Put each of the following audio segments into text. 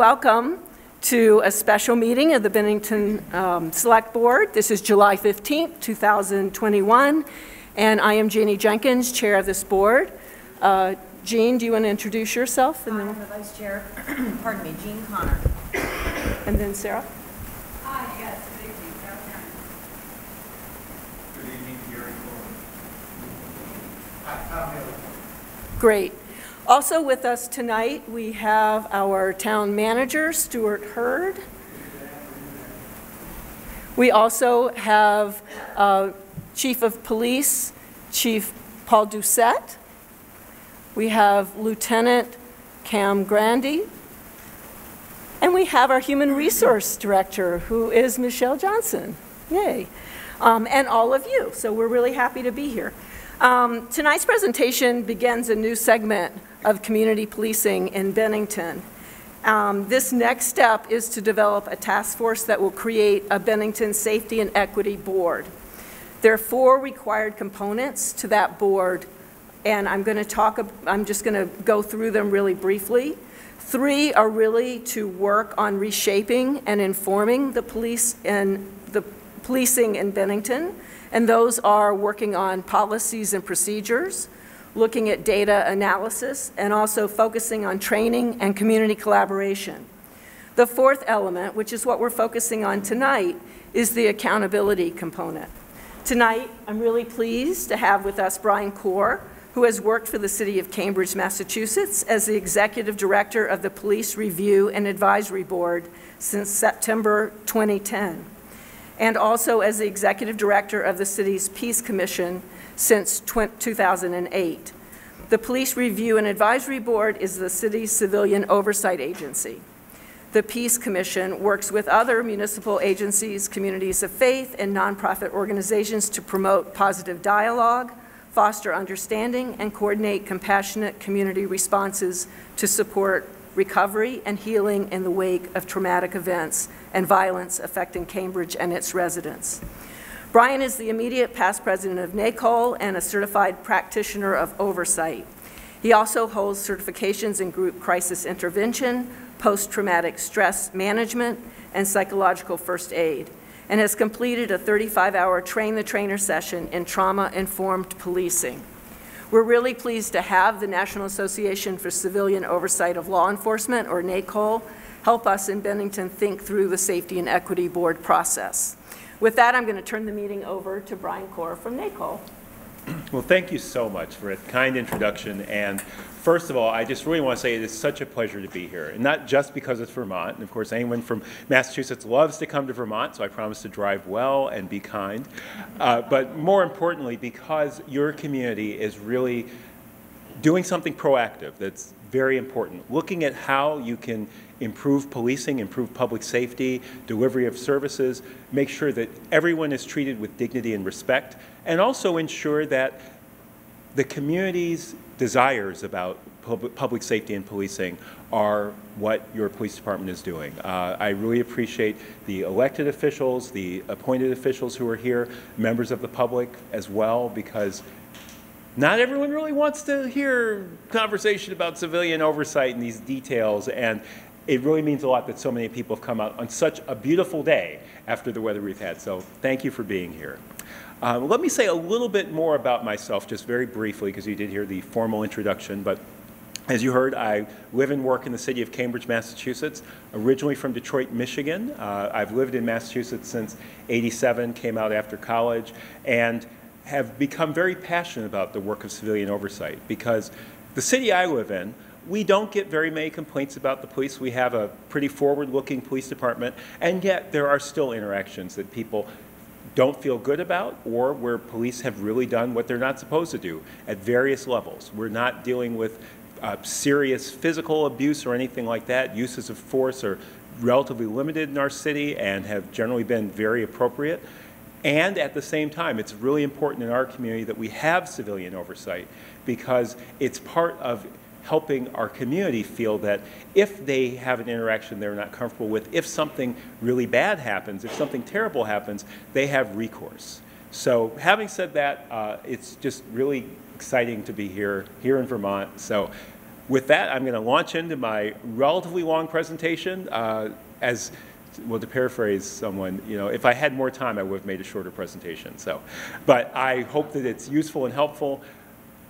welcome to a special meeting of the Bennington Select Board. This is July 15th, 2021, and I am Jeannie Jenkins, chair of this board. Jean, do you want to introduce yourself? And I'm the vice chair, pardon me, Jean Connor. And then Sarah? Hi, yes, good evening, Sarah Karen. Good evening, Gary Fuller. Hi, Tom Miller. Great. Also with us tonight, we have our town manager, Stuart Hurd. We also have Chief of Police, Chief Paul Doucette. We have Lieutenant Cam Grandy. And we have our Human Resource Director, who is Michelle Johnson. Yay. And all of you. So we're really happy to be here. Tonight's presentation begins a new segment of community policing in Bennington. This next step is to develop a task force that will create a Bennington Safety and Equity Board. There are 4 required components to that board, and I'm just going to go through them really briefly. 3 are really to work on reshaping and informing the police and the policing in Bennington, and those are working on policies and procedures, looking at data analysis, and also focusing on training and community collaboration. The 4th element, which is what we're focusing on tonight, is the accountability component. Tonight, I'm really pleased to have with us Brian Corr, who has worked for the City of Cambridge, Massachusetts as the Executive Director of the Police Review and Advisory Board since September 2010, and also as the Executive Director of the city's Peace Commission since 2008. The Police Review and Advisory Board is the city's civilian oversight agency. The Peace Commission works with other municipal agencies, communities of faith, and nonprofit organizations to promote positive dialogue, foster understanding, and coordinate compassionate community responses to support recovery and healing in the wake of traumatic events and violence affecting Cambridge and its residents. Brian is the immediate past president of NACOLE and a certified practitioner of Oversight. He also holds certifications in group crisis intervention, post-traumatic stress management, and psychological first aid, and has completed a 35-hour train-the-trainer session in trauma-informed policing. We're really pleased to have the National Association for Civilian Oversight of Law Enforcement, or NACOLE, help us in Bennington think through the Safety and Equity Board process. With that, I'm going to turn the meeting over to Brian Corr from NACOLE. Well, thank you so much for a kind introduction. And first of all, I just really want to say it is such a pleasure to be here. And not just because it's Vermont. And of course, anyone from Massachusetts loves to come to Vermont, so I promise to drive well and be kind. But more importantly, because your community is really doing something proactive that's very important, looking at how you can improve policing, improve public safety, delivery of services, make sure that everyone is treated with dignity and respect, and also ensure that the community's desires about public safety and policing are what your police department is doing. I really appreciate the elected officials, the appointed officials who are here, members of the public as well, because not everyone really wants to hear conversation about civilian oversight and these details, and it really means a lot that so many people have come out on such a beautiful day after the weather we've had. So thank you for being here. Let me say a little bit more about myself, just very briefly, because you did hear the formal introduction. But as you heard, I live and work in the city of Cambridge, Massachusetts, originally from Detroit, Michigan. I've lived in Massachusetts since '87, came out after college, and have become very passionate about the work of civilian oversight, because the city I live in, we don't get very many complaints about the police. We have a pretty forward-looking police department, and yet there are still interactions that people don't feel good about, or where police have really done what they're not supposed to do at various levels. We're not dealing with serious physical abuse or anything like that. Uses of force are relatively limited in our city and have generally been very appropriate. And at the same time, it's really important in our community that we have civilian oversight, because it's part of helping our community feel that if they have an interaction they're not comfortable with, if something really bad happens, if something terrible happens, they have recourse. So having said that, it's just really exciting to be here in Vermont. So with that, I'm going to launch into my relatively long presentation. Well, to paraphrase someone, you know, if I had more time, I would have made a shorter presentation. So, but I hope that it's useful and helpful.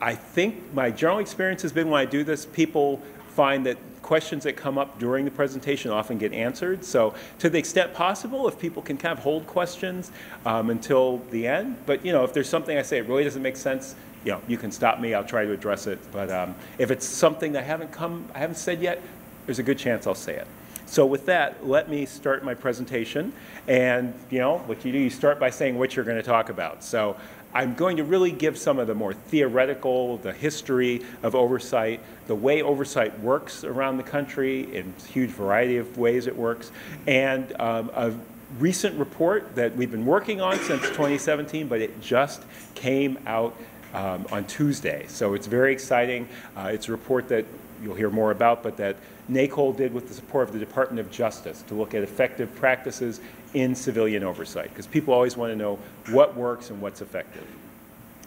I think my general experience has been when I do this, people find that questions that come up during the presentation often get answered. So to the extent possible, if people can kind of hold questions until the end. But, you know, if there's something I say it really doesn't make sense, you know, you can stop me. I'll try to address it. But if it's something that I haven't said yet, there's a good chance I'll say it. So with that, let me start my presentation. And, you know, what you do, you start by saying what you're going to talk about. So I'm going to really give some of the more theoretical, the history of oversight, the way oversight works around the country, in a huge variety of ways it works, and a recent report that we've been working on since 2017, but it just came out on Tuesday. So it's very exciting. It's a report that you'll hear more about, but that NACOLE did with the support of the Department of Justice to look at effective practices in civilian oversight, because people always want to know what works and what's effective.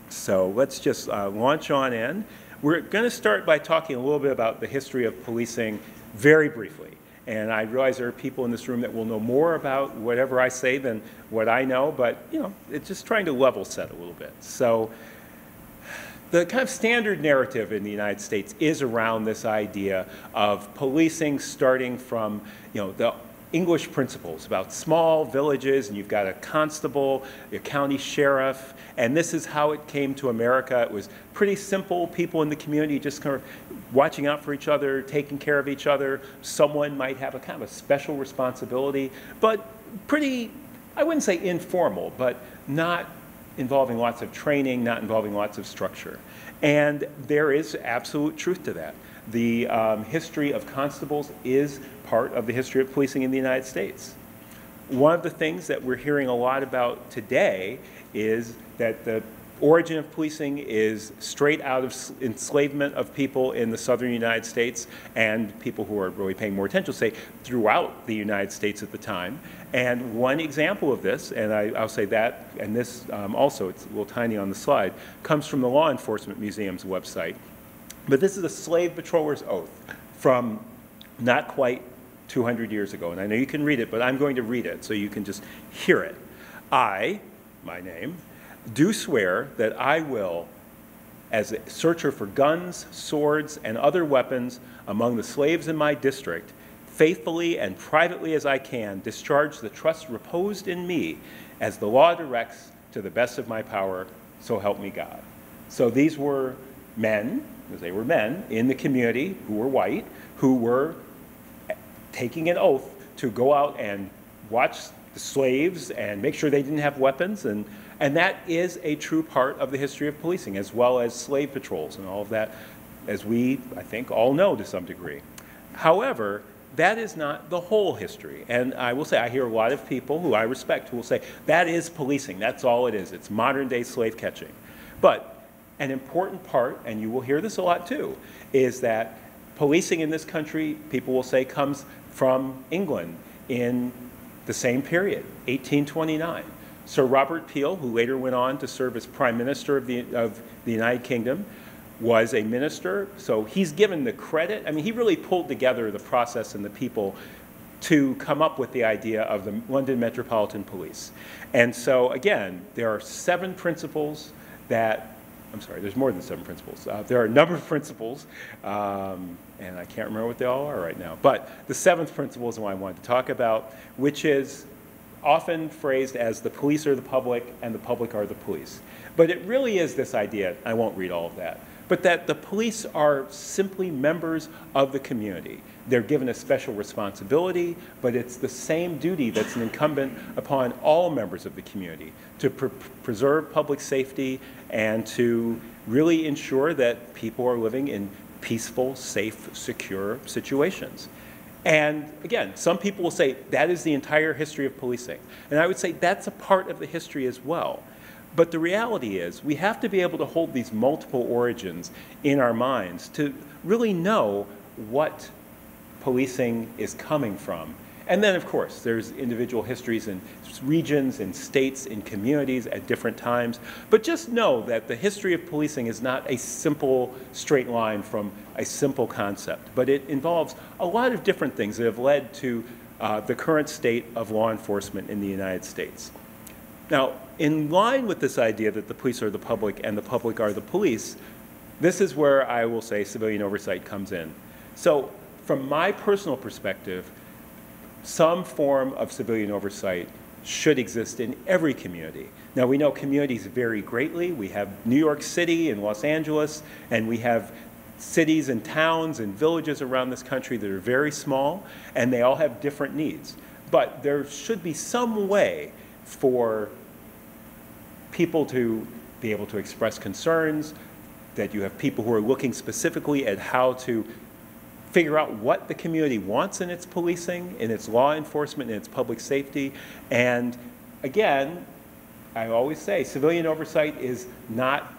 So let's just launch on in. We're going to start by talking a little bit about the history of policing very briefly. And I realize there are people in this room that will know more about whatever I say than what I know, but you know, it's just trying to level set a little bit. So the kind of standard narrative in the United States is around this idea of policing starting from, you know, the English principles about small villages, and you've got a constable, a county sheriff, and this is how it came to America. It was pretty simple, people in the community just kind of watching out for each other, taking care of each other. Someone might have a kind of a special responsibility, but pretty, I wouldn't say informal, but not involving lots of training, not involving lots of structure. And there is absolute truth to that. The history of constables is part of the history of policing in the United States. One of the things that we're hearing a lot about today is that the origin of policing is straight out of enslavement of people in the southern United States, and people who are really paying more attention say throughout the United States at the time. And one example of this, and I'll say that, and this also, it's a little tiny on the slide, comes from the Law Enforcement Museum's website. But this is a slave patroller's oath from not quite 200 years ago. And I know you can read it, but I'm going to read it so you can just hear it. I, my name, do swear that I will, as a searcher for guns, swords, and other weapons among the slaves in my district, faithfully and privately as I can, discharge the trust reposed in me as the law directs to the best of my power, so help me God. So these were men, because they were men in the community who were white, who were taking an oath to go out and watch the slaves and make sure they didn't have weapons. And that is a true part of the history of policing, as well as slave patrols and all of that, as we, I think, all know to some degree. However, that is not the whole history. And I will say, I hear a lot of people who I respect who will say, that is policing, that's all it is. It's modern day slave catching. But an important part, and you will hear this a lot too, is that policing in this country, people will say, comes from England in the same period, 1829. Sir Robert Peel, who later went on to serve as Prime Minister of the United Kingdom, was a minister, so he's given the credit. I mean, he really pulled together the process and the people to come up with the idea of the London Metropolitan Police. And so, again, there are 7 principles that, I'm sorry, there's more than 7 principles. There are a number of principles, and I can't remember what they all are right now. But the 7th principle is the one I wanted to talk about, which is often phrased as the police are the public and the public are the police. But it really is this idea, I won't read all of that, but that the police are simply members of the community. They're given a special responsibility, but it's the same duty that's incumbent upon all members of the community to preserve public safety and to really ensure that people are living in peaceful, safe, secure situations. And again, some people will say that is the entire history of policing. And I would say that's a part of the history as well. But the reality is we have to be able to hold these multiple origins in our minds to really know what policing is coming from And then, of course, there's individual histories in regions and states and communities at different times. But just know that the history of policing is not a simple straight line from a simple concept, but it involves a lot of different things that have led to the current state of law enforcement in the United States. Now, in line with this idea that the police are the public and the public are the police, this is where I will say civilian oversight comes in. So from my personal perspective, some form of civilian oversight should exist in every community. Now, we know communities vary greatly. We have New York City and Los Angeles, and we have cities and towns and villages around this country that are very small, and they all have different needs. But there should be some way for people to be able to express concerns, that you have people who are looking specifically at how to figure out what the community wants in its policing, in its law enforcement, in its public safety. And again, I always say civilian oversight is not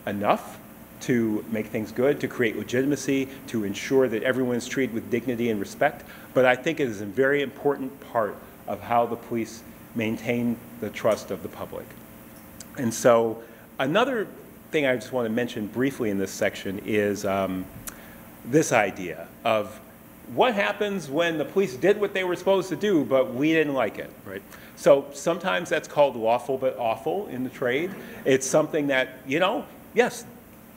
enough to make things good, to create legitimacy, to ensure that everyone is treated with dignity and respect. But I think it is a very important part of how the police maintain the trust of the public. And so another thing I just want to mention briefly in this section is this idea of what happens when the police did what they were supposed to do, but we didn't like it, right? So sometimes that's called lawful but awful in the trade. It's something that, you know, yes,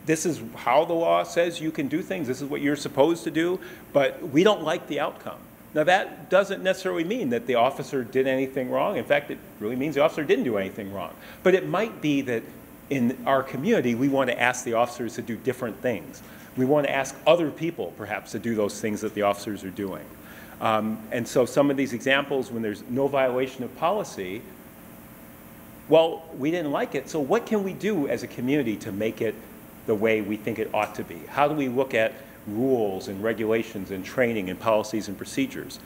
this is how the law says you can do things. This is what you're supposed to do, but we don't like the outcome. Now, that doesn't necessarily mean that the officer did anything wrong. In fact, it really means the officer didn't do anything wrong. But it might be that in our community, we want to ask the officers to do different things. We want to ask other people, perhaps, to do those things that the officers are doing. And so some of these examples, when there's no violation of policy, well, we didn't like it, so what can we do as a community to make it the way we think it ought to be? How do we look at rules and regulations and training and policies and procedures?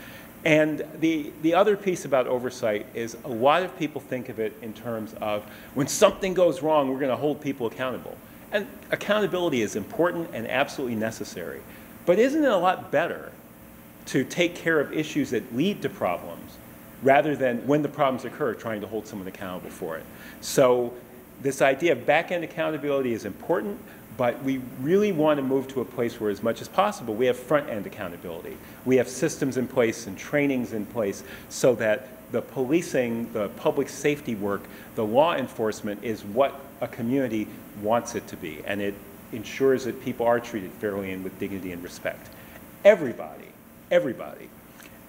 And the other piece about oversight is a lot of people think of it in terms of when something goes wrong, we're going to hold people accountable. And accountability is important and absolutely necessary. But isn't it a lot better to take care of issues that lead to problems rather than when the problems occur trying to hold someone accountable for it? So this idea of back-end accountability is important, but we really want to move to a place where, as much as possible, we have front-end accountability. We have systems in place and trainings in place so that the policing, the public safety work, the law enforcement is what a community wants it to be, and it ensures that people are treated fairly and with dignity and respect. Everybody, everybody.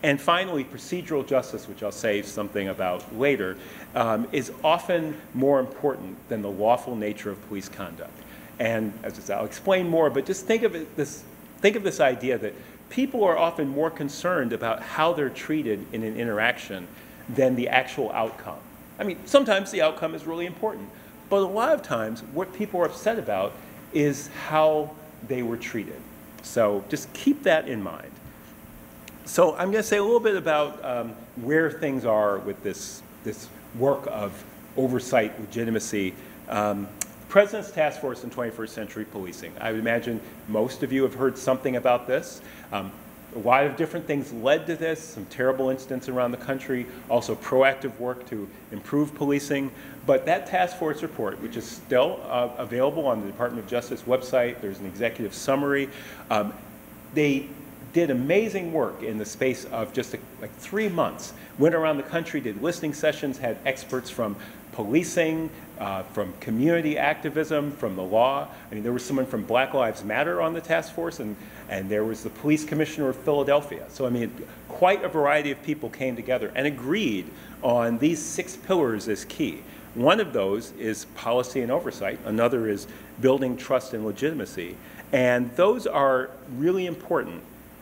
And finally, procedural justice, which I'll say something about later, is often more important than the lawful nature of police conduct. And as I said, I'll explain more, but just think of this idea that people are often more concerned about how they're treated in an interaction than the actual outcome. I mean, sometimes the outcome is really important, but a lot of times what people are upset about is how they were treated. So just keep that in mind. So I'm going to say a little bit about where things are with this work of oversight, legitimacy. President's Task Force in 21st Century Policing. I would imagine most of you have heard something about this. A lot of different things led to this, some terrible incidents around the country, also proactive work to improve policing. But that task force report, which is still available on the Department of Justice website, there's an executive summary. They did amazing work in the space of just like 3 months. Went around the country, did listening sessions, had experts from policing, from community activism, from the law. I mean, there was someone from Black Lives Matter on the task force, and there was the police commissioner of Philadelphia. So, I mean, quite a variety of people came together and agreed on these 6 pillars as key. One of those is policy and oversight. Another is building trust and legitimacy. And those are really important.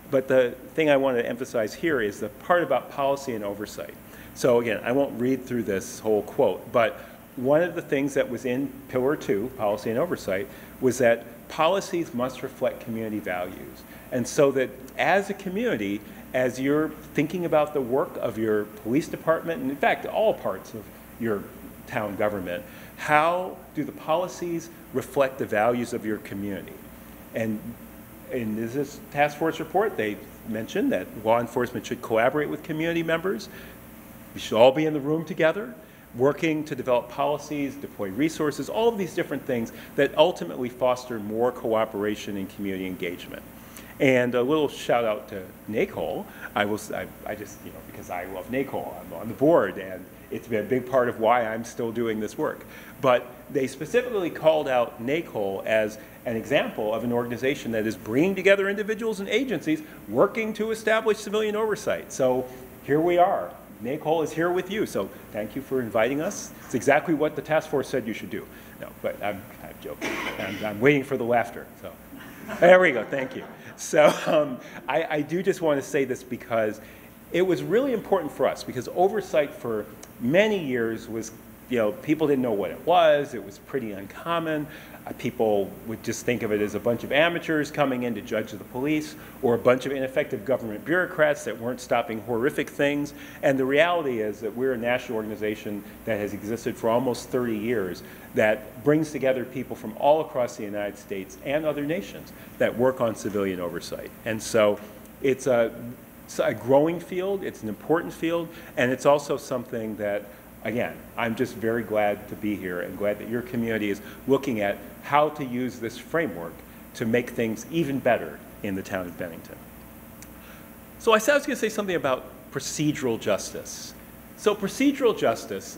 But the thing I want to emphasize here is the part about policy and oversight. So again, I won't read through this whole quote, but one of the things that was in Pillar 2, policy and oversight, was that policies must reflect community values. And so that as a community, as you're thinking about the work of your police department, and in fact, all parts of your town government, how do the policies reflect the values of your community? And in this task force report, they mentioned that law enforcement should collaborate with community members. We should all be in the room together, working to develop policies, deploy resources, all of these different things that ultimately foster more cooperation and community engagement. And a little shout out to NACOLE. I just, because I love NACOLE, I'm on the board, and it's been a big part of why I'm still doing this work. But they specifically called out NACOLE as an example of an organization that is bringing together individuals and agencies working to establish civilian oversight. So here we are. NACOLE is here with you, so thank you for inviting us. It's exactly what the task force said you should do. No, but I'm joking. I'm waiting for the laughter. So there we go, thank you. So I do just want to say this because it was really important for us, because oversight for many years was, people didn't know what it was pretty uncommon. People would just think of it as a bunch of amateurs coming in to judge the police, or a bunch of ineffective government bureaucrats that weren't stopping horrific things. And the reality is that we're a national organization that has existed for almost 30 years that brings together people from all across the United States and other nations that work on civilian oversight. And so it's a growing field, it's an important field, and it's also something that, again, I'm just very glad to be here and glad that your community is looking at how to use this framework to make things even better in the town of Bennington. So I said I was going to say something about procedural justice. So procedural justice,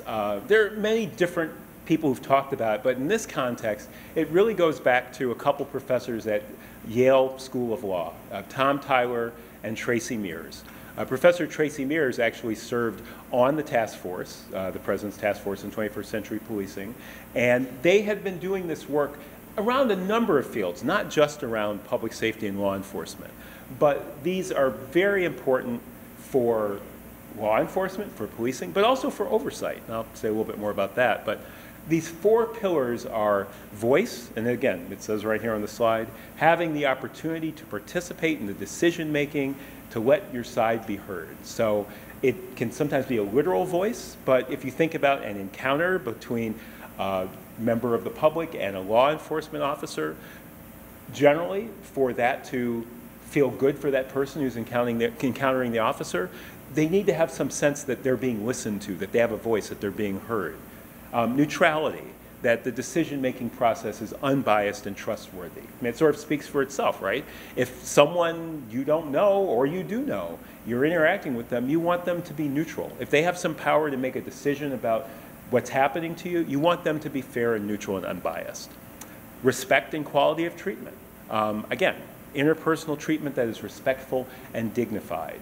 there are many different people who've talked about it, but in this context, it really goes back to a couple professors at Yale School of Law, Tom Tyler and Tracy Mears. Professor Tracy Mears actually served on the task force, the President's Task Force on 21st Century Policing, and they had been doing this work around a number of fields, not just around public safety and law enforcement. But these are very important for law enforcement, for policing, but also for oversight. And I'll say a little bit more about that. But these 4 pillars are voice, and again, it says right here on the slide, having the opportunity to participate in the decision making, to let your side be heard. So it can sometimes be a literal voice, but if you think about an encounter between a member of the public and a law enforcement officer, generally for that to feel good for that person who's encountering the officer, they need to have some sense that they're being listened to, that they have a voice, that they're being heard. Neutrality, that the decision-making process is unbiased and trustworthy. I mean, it sort of speaks for itself, right? If someone you don't know or you do know, you're interacting with them, you want them to be neutral. If they have some power to make a decision about what's happening to you, you want them to be fair and neutral and unbiased. Respect and quality of treatment. Again, interpersonal treatment that is respectful and dignified.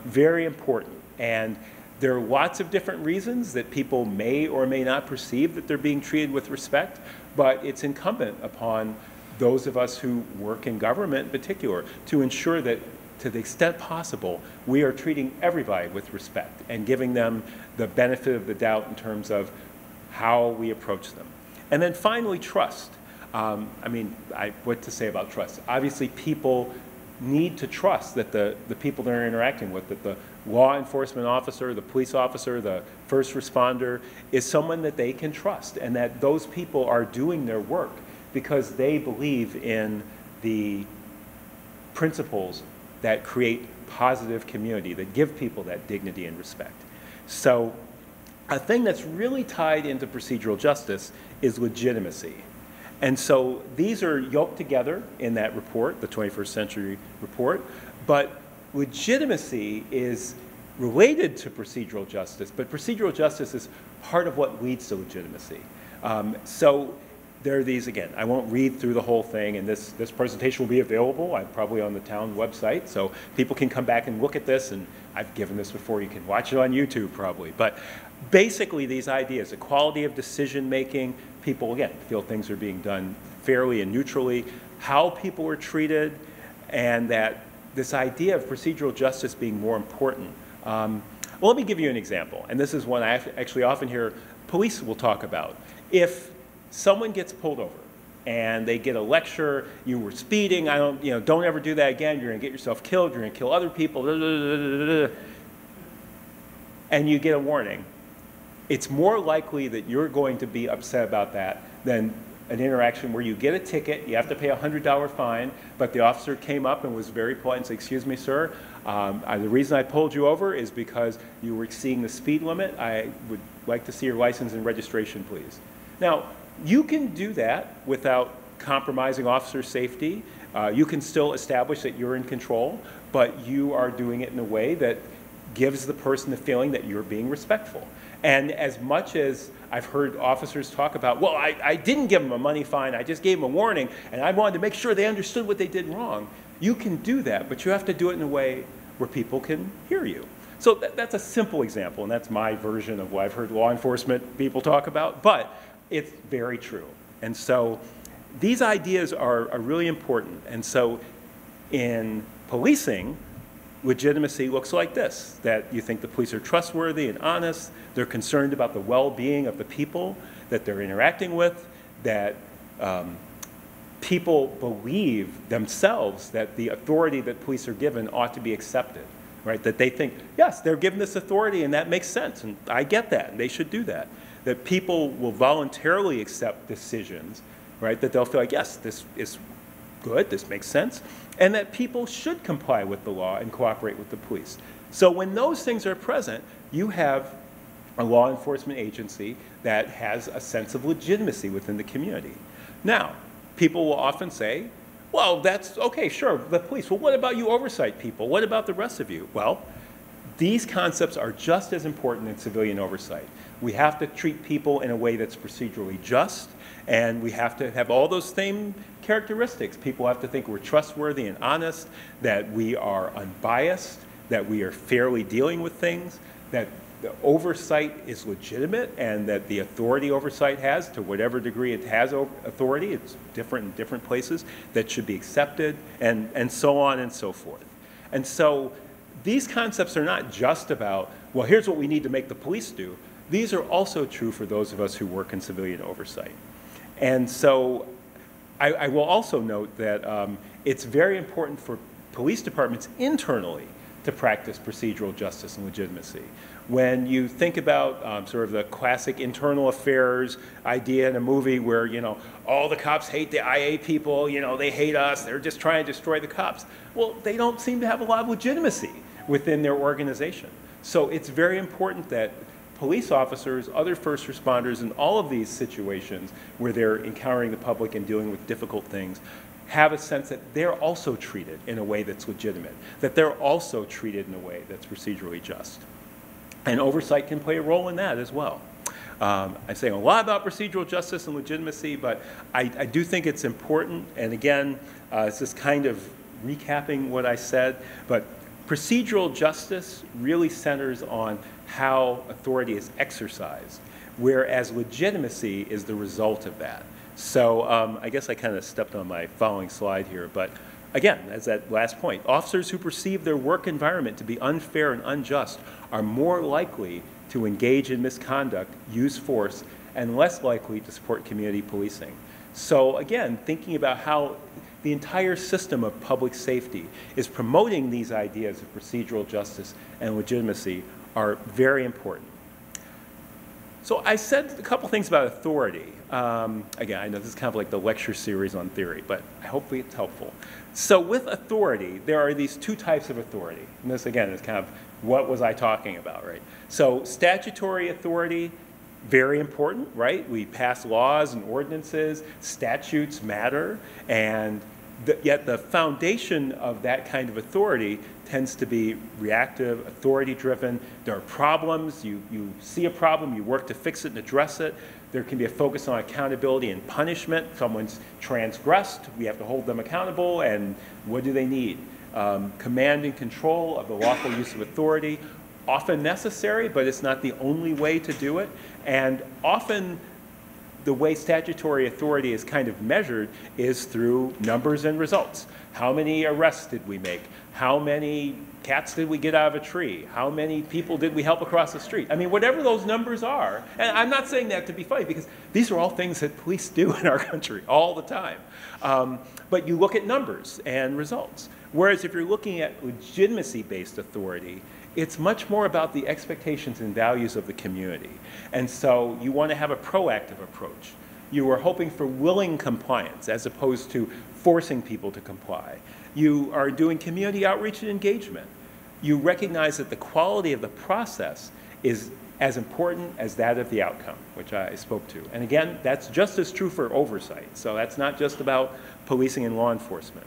Very important. And there are lots of different reasons that people may or may not perceive that they're being treated with respect, but it's incumbent upon those of us who work in government in particular to ensure that, to the extent possible, we are treating everybody with respect and giving them the benefit of the doubt in terms of how we approach them. And then finally, trust. What to say about trust? Obviously, people need to trust that the people they're interacting with, that the law enforcement officer, the police officer, the first responder is someone that they can trust, and that those people are doing their work because they believe in the principles that create positive community, that give people that dignity and respect. So a thing that's really tied into procedural justice is legitimacy. And so these are yoked together in that report, the 21st Century Report, but legitimacy is related to procedural justice, but procedural justice is part of what leads to legitimacy. So there are these, again, I won't read through the whole thing, and this presentation will be available, probably on the town website, so people can come back and look at this, and I've given this before, you can watch it on YouTube probably. But basically these ideas, equality of decision making, people, again, feel things are being done fairly and neutrally, how people are treated, and that this idea of procedural justice being more important. Well, let me give you an example, and this is one I actually often hear police will talk about. If someone gets pulled over and they get a lecture, you were speeding, don't ever do that again, you're gonna get yourself killed, you're gonna kill other people, and you get a warning, it's more likely that you're going to be upset about that than an interaction where you get a ticket, you have to pay a $100 fine, but the officer came up and was very polite and said, "Excuse me, sir, the reason I pulled you over is because you were exceeding the speed limit. I would like to see your license and registration, please." Now, you can do that without compromising officer safety. You can still establish that you're in control, but you are doing it in a way that gives the person the feeling that you're being respectful. And as much as I've heard officers talk about, well, I didn't give them a money fine, I just gave them a warning, and I wanted to make sure they understood what they did wrong. You can do that, but you have to do it in a way where people can hear you. So that's a simple example, and that's my version of what I've heard law enforcement people talk about, but it's very true. And so these ideas are really important. And so in policing, legitimacy looks like this, that you think the police are trustworthy and honest, they're concerned about the well-being of the people that they're interacting with, that people believe themselves that the authority that police are given ought to be accepted, right? That they think, yes, they're given this authority and that makes sense, and I get that, and they should do that. That people will voluntarily accept decisions, right? That they'll feel like, yes, this is good, this makes sense, and that people should comply with the law and cooperate with the police. So when those things are present, you have a law enforcement agency that has a sense of legitimacy within the community. Now, people will often say, well, that's okay, sure, the police. Well, what about you oversight people? What about the rest of you? Well, these concepts are just as important in civilian oversight. We have to treat people in a way that's procedurally just, and we have to have all those same characteristics. People have to think we're trustworthy and honest, that we are unbiased, that we are fairly dealing with things, that the oversight is legitimate, and that the authority oversight has, to whatever degree it has authority, it's different in different places, that should be accepted, and so on and so forth. And so these concepts are not just about, well, here's what we need to make the police do. These are also true for those of us who work in civilian oversight. And so I will also note that it's very important for police departments internally to practice procedural justice and legitimacy. When you think about sort of the classic internal affairs idea in a movie where, you know, all the cops hate the IA people, you know, they hate us, they're just trying to destroy the cops. Well, they don't seem to have a lot of legitimacy within their organization. So it's very important that police officers, other first responders in all of these situations where they're encountering the public and dealing with difficult things have a sense that they're also treated in a way that's legitimate, that they're also treated in a way that's procedurally just. And oversight can play a role in that as well. I'm saying a lot about procedural justice and legitimacy, but I do think it's important, and again, it's just kind of recapping what I said, but procedural justice really centers on how authority is exercised, whereas legitimacy is the result of that. So I guess I kind of stepped on my following slide here, but again, as that last point, officers who perceive their work environment to be unfair and unjust are more likely to engage in misconduct, use force, and less likely to support community policing. So again, thinking about how the entire system of public safety is promoting these ideas of procedural justice and legitimacy are very important. So I said a couple things about authority. Again, I know this is kind of like the lecture series on theory, but hopefully it's helpful. So with authority, there are these two types of authority. And this, again, is kind of what was I talking about, right? So statutory authority, very important, right? We pass laws and ordinances, statutes matter, and yet the foundation of that kind of authority tends to be reactive, authority-driven. There are problems, you see a problem, you work to fix it and address it. There can be a focus on accountability and punishment. Someone's transgressed, we have to hold them accountable, and what do they need? Command and control of the lawful use of authority, often necessary, but it's not the only way to do it. And often the way statutory authority is kind of measured is through numbers and results. How many arrests did we make? How many cats did we get out of a tree? How many people did we help across the street? I mean, whatever those numbers are, and I'm not saying that to be funny because these are all things that police do in our country all the time. But you look at numbers and results. Whereas if you're looking at legitimacy-based authority, it's much more about the expectations and values of the community. And so you want to have a proactive approach. You are hoping for willing compliance as opposed to forcing people to comply. You are doing community outreach and engagement. You recognize that the quality of the process is as important as that of the outcome, which I spoke to. And again, that's just as true for oversight. So that's not just about policing and law enforcement.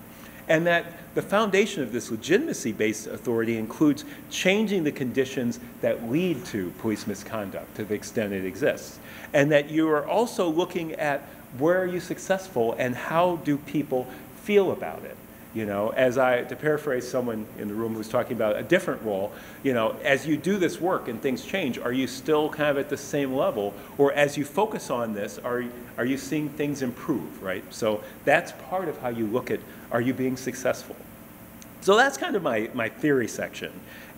And that the foundation of this legitimacy-based authority includes changing the conditions that lead to police misconduct to the extent it exists. And that you are also looking at where are you successful and how do people feel about it. You know, to paraphrase someone in the room who's talking about a different role, you know, as you do this work and things change, are you still kind of at the same level? Or as you focus on this, are you seeing things improve, right? So that's part of how you look at, are you being successful? So that's kind of my theory section.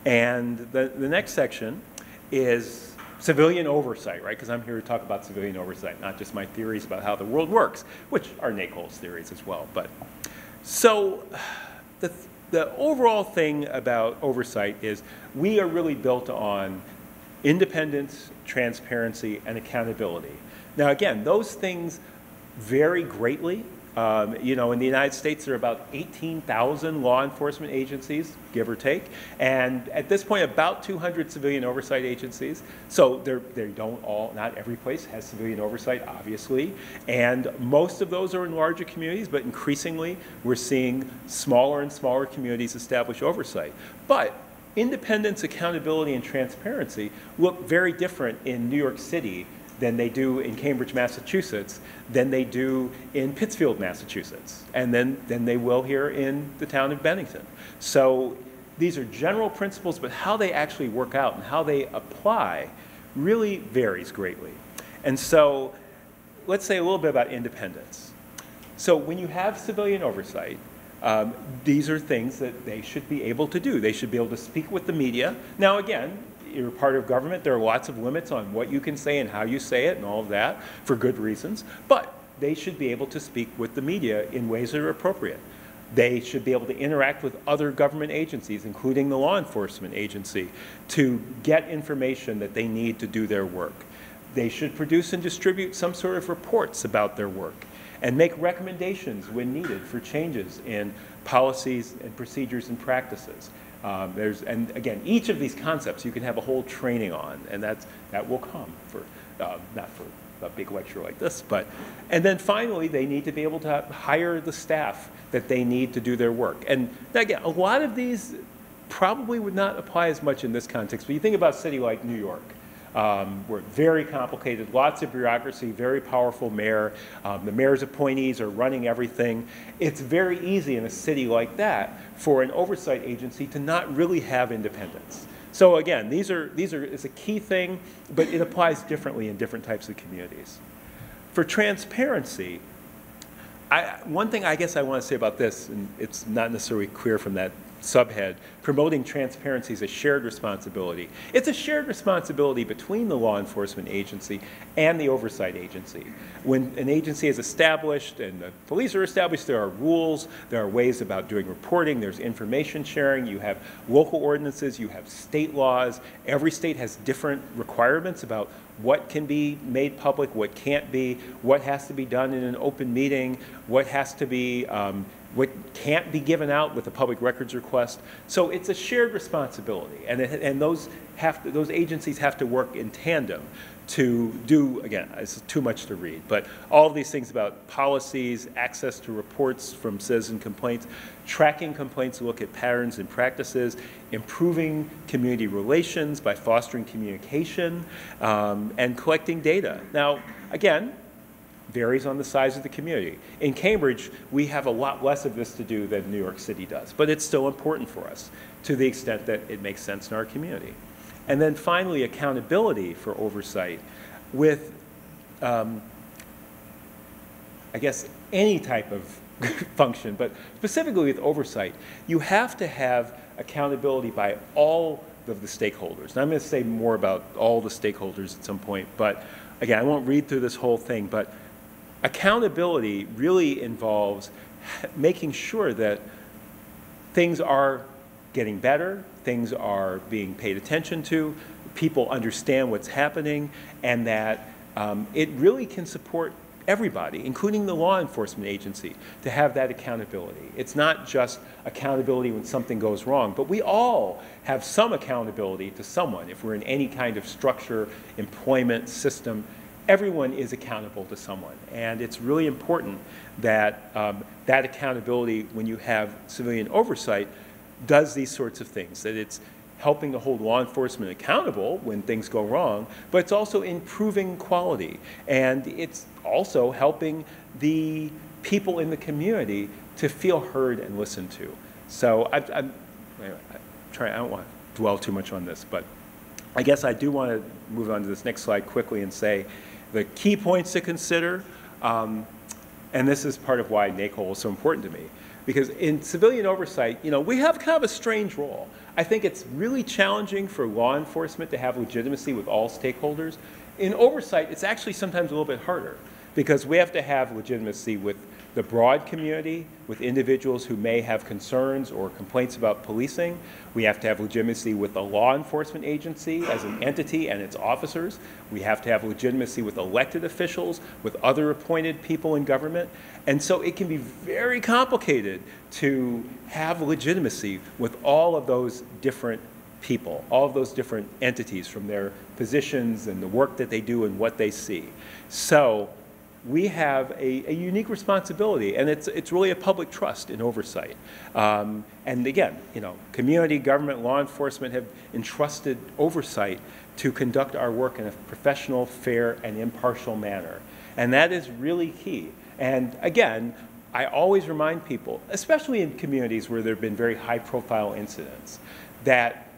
And the next section is civilian oversight, right? Because I'm here to talk about civilian oversight, not just my theories about how the world works, which are NACOLE's theories as well. So the overall thing about oversight is we are really built on independence, transparency, and accountability. Now again, those things vary greatly. You know, in the United States, there are about 18,000 law enforcement agencies, give or take, and at this point, about 200 civilian oversight agencies. So they don't all, not every place has civilian oversight, obviously, and most of those are in larger communities, but increasingly, we're seeing smaller and smaller communities establish oversight. But independence, accountability, and transparency look very different in New York City than they do in Cambridge, Massachusetts, than they do in Pittsfield, Massachusetts, and then they will here in the town of Bennington. So these are general principles, but how they actually work out and how they apply really varies greatly. And so let's say a little bit about independence. So when you have civilian oversight, these are things that they should be able to do. They should be able to speak with the media. Now again, you're part of government. There are lots of limits on what you can say and how you say it and all of that for good reasons. But they should be able to speak with the media in ways that are appropriate. They should be able to interact with other government agencies, including the law enforcement agency, to get information that they need to do their work. They should produce and distribute some sort of reports about their work and make recommendations when needed for changes in policies and procedures and practices. And again, each of these concepts you can have a whole training on, and that will come for, not for a big lecture like this, and then finally, they need to be able to hire the staff that they need to do their work. And again, a lot of these probably would not apply as much in this context, but you think about a city like New York, where it's very complicated, lots of bureaucracy, very powerful mayor. The mayor's appointees are running everything. It's very easy in a city like that for an oversight agency to not really have independence. So again, it's a key thing, but it applies differently in different types of communities. For transparency, one thing I guess I want to say about this, and it's not necessarily clear from that subhead, promoting transparency is a shared responsibility. It's a shared responsibility between the law enforcement agency and the oversight agency. When an agency is established and the police are established, there are rules, there are ways about doing reporting, there's information sharing, you have local ordinances, you have state laws. Every state has different requirements about what can be made public, what can't be, what has to be done in an open meeting, what has to be what can't be given out with a public records request. So it's a shared responsibility, and those agencies have to work in tandem to do, again, it's too much to read, but all of these things about policies, access to reports from citizen complaints, tracking complaints to look at patterns and practices, improving community relations by fostering communication, and collecting data. Now, again, varies on the size of the community. In Cambridge, we have a lot less of this to do than New York City does, but it's still important for us to the extent that it makes sense in our community. And then finally, accountability for oversight with, I guess, any type of function, but specifically with oversight, you have to have accountability by all of the stakeholders. And I'm going to say more about all the stakeholders at some point, but again, I won't read through this whole thing, but accountability really involves making sure that things are getting better, things are being paid attention to, people understand what's happening, and that it really can support everybody, including the law enforcement agency, to have that accountability. It's not just accountability when something goes wrong, but we all have some accountability to someone. If we're in any kind of structure, employment, system, everyone is accountable to someone. And it's really important that that accountability, when you have civilian oversight, does these sorts of things, that it's helping to hold law enforcement accountable when things go wrong, but it's also improving quality. And it's also helping the people in the community to feel heard and listened to. So I don't want to dwell too much on this, but I guess I do want to move on to this next slide quickly and say the key points to consider, and this is part of why NACOLE is so important to me. Because in civilian oversight, we have kind of a strange role. I think it's really challenging for law enforcement to have legitimacy with all stakeholders. In oversight, it's actually sometimes a little bit harder because we have to have legitimacy with the broad community, with individuals who may have concerns or complaints about policing. We have to have legitimacy with the law enforcement agency as an entity and its officers. We have to have legitimacy with elected officials, with other appointed people in government. And so it can be very complicated to have legitimacy with all of those different people, all of those different entities from their positions and the work that they do and what they see. So we have a unique responsibility, and it's really a public trust in oversight. And again, community, government, law enforcement have entrusted oversight to conduct our work in a professional, fair, and impartial manner. And that is really key. And again, I always remind people, especially in communities where there have been very high-profile incidents, that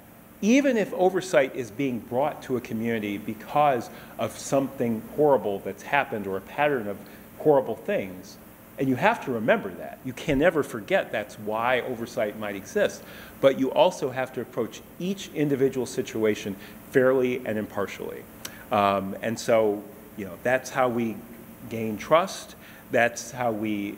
even if oversight is being brought to a community because of something horrible that's happened or a pattern of horrible things, and you have to remember that. You can never forget that's why oversight might exist. But you also have to approach each individual situation fairly and impartially. And so, that's how we gain trust. That's how we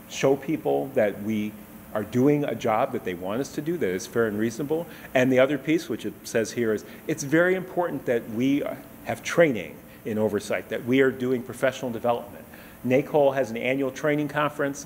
show people that we are doing a job that they want us to do that is fair and reasonable. And the other piece, which it says here, is it's very important that we have training in oversight, that we are doing professional development. NACOLE has an annual training conference.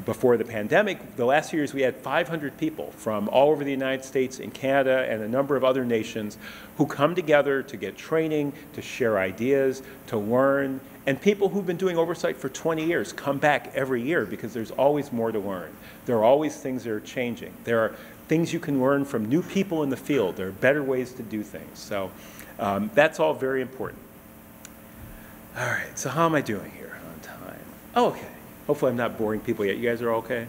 Before the pandemic, the last few years we had 500 people from all over the United States and Canada and a number of other nations who come together to get training, to share ideas, to learn. And people who've been doing oversight for 20 years come back every year because there's always more to learn. There are always things that are changing. There are things you can learn from new people in the field. There are better ways to do things. So that's all very important. All right, so how am I doing here on time? Oh, okay. Hopefully I'm not boring people yet. You guys are okay?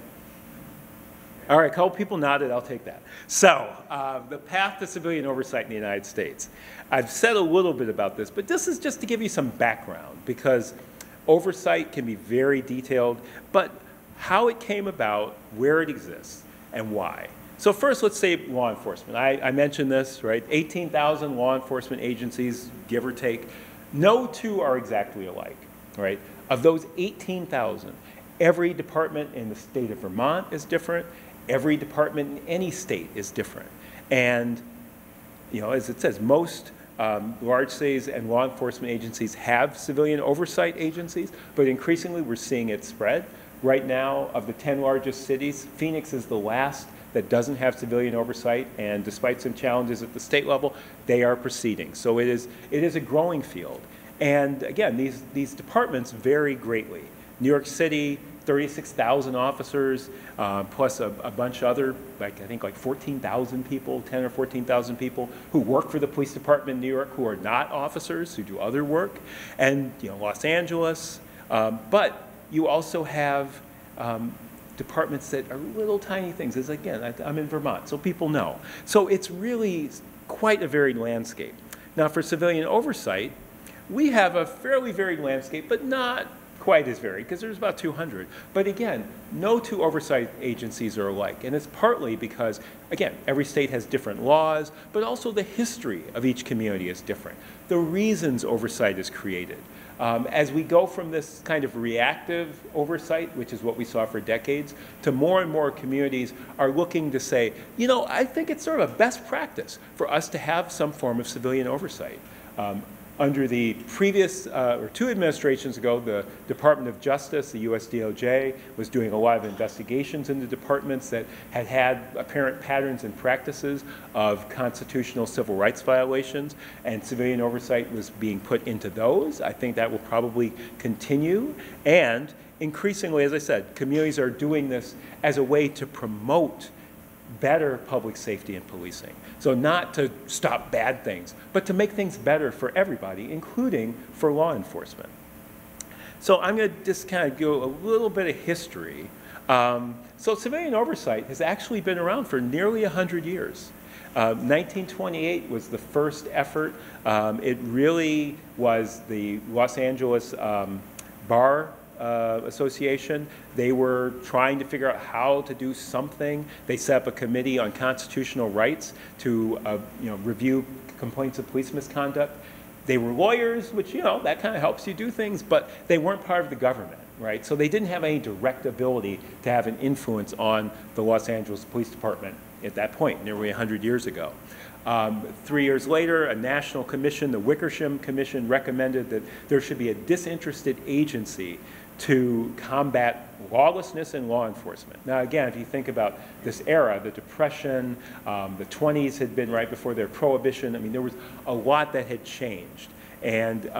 All right, a couple people nodded. I'll take that. So the path to civilian oversight in the United States. I've said a little bit about this, but this is just to give you some background because oversight can be very detailed, but how it came about, where it exists, and why. So first, let's say law enforcement. I mentioned this, right? 18,000 law enforcement agencies, give or take. No two are exactly alike, right? Of those 18,000, every department in the state of Vermont is different. Every department in any state is different. And, as it says, most large cities and law enforcement agencies have civilian oversight agencies, but increasingly we're seeing it spread. Right now, of the 10 largest cities, Phoenix is the last that doesn't have civilian oversight, and despite some challenges at the state level, they are proceeding. So it is a growing field. And again, these departments vary greatly. New York City, 36,000 officers, plus a bunch of other, I think 14,000 people, 10 or 14,000 people who work for the police department in New York who are not officers, who do other work. And Los Angeles. But you also have departments that are little tiny things. As again, I'm in Vermont, so people know. So it's really quite a varied landscape. Now for civilian oversight, we have a fairly varied landscape, but not quite as varied, because there's about 200. But again, no two oversight agencies are alike. And it's partly because, again, every state has different laws, but also the history of each community is different. The reasons oversight is created. As we go from this kind of reactive oversight, which is what we saw for decades, to more and more communities are looking to say, I think it's sort of a best practice for us to have some form of civilian oversight. Under the previous, or 2 administrations ago, the Department of Justice, the US DOJ, was doing a lot of investigations into departments that had apparent patterns and practices of constitutional civil rights violations, and civilian oversight was being put into those. I think that will probably continue. And increasingly, as I said, communities are doing this as a way to promote better public safety and policing. So not to stop bad things, but to make things better for everybody, including for law enforcement. So I'm going to just kind of go a little bit of history. So civilian oversight has actually been around for nearly 100 years. 1928 was the first effort. It really was the Los Angeles Bar Association. They were trying to figure out how to do something. They set up a committee on constitutional rights to review complaints of police misconduct. They were lawyers, which, that kind of helps you do things, but they weren't part of the government, right? So they didn't have any direct ability to have an influence on the Los Angeles Police Department at that point, nearly 100 years ago. 3 years later, a national commission, the Wickersham Commission, recommended that there should be a disinterested agency to combat lawlessness in law enforcement. Now, again, if you think about this era, the Depression, the 20s had been right before their Prohibition. I mean, there was a lot that had changed. And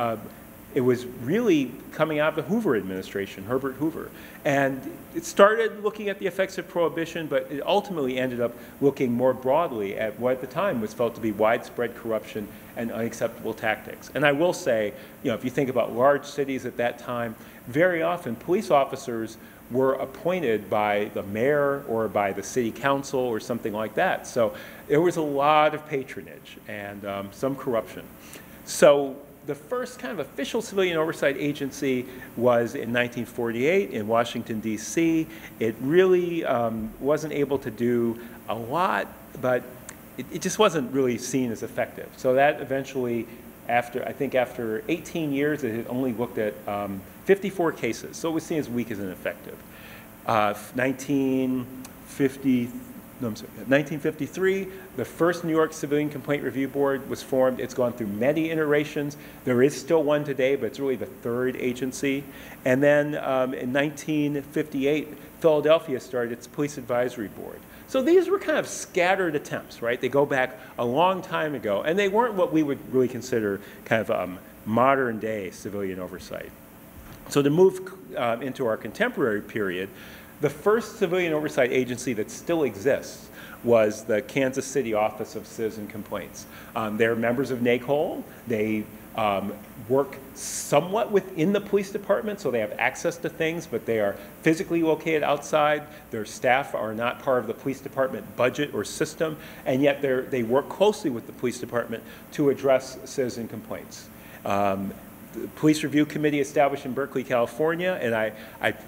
it was really coming out of the Hoover administration, Herbert Hoover. And it started looking at the effects of Prohibition, but it ultimately ended up looking more broadly at what at the time was felt to be widespread corruption and unacceptable tactics. And I will say, if you think about large cities at that time, very often police officers were appointed by the mayor or by the city council or something like that. So there was a lot of patronage and some corruption. So the first kind of official civilian oversight agency was in 1948 in Washington, D.C. It really wasn't able to do a lot, but it just wasn't really seen as effective. So that eventually, I think after 18 years, it had only looked at 54 cases. So it was seen as weak as ineffective. 1953, the first New York Civilian Complaint Review Board was formed. It's gone through many iterations. There is still one today, but it's really the 3rd agency. And then in 1958, Philadelphia started its Police Advisory Board. So these were kind of scattered attempts, right? They go back a long time ago, and they weren't what we would really consider kind of modern day civilian oversight. So to move into our contemporary period, the first civilian oversight agency that still exists was the Kansas City Office of Citizen Complaints. They're members of NACOLE. They work somewhat within the police department, so they have access to things, but they are physically located outside. Their staff are not part of the police department budget or system, and yet they work closely with the police department to address citizen complaints. The Police Review Committee established in Berkeley, California, and I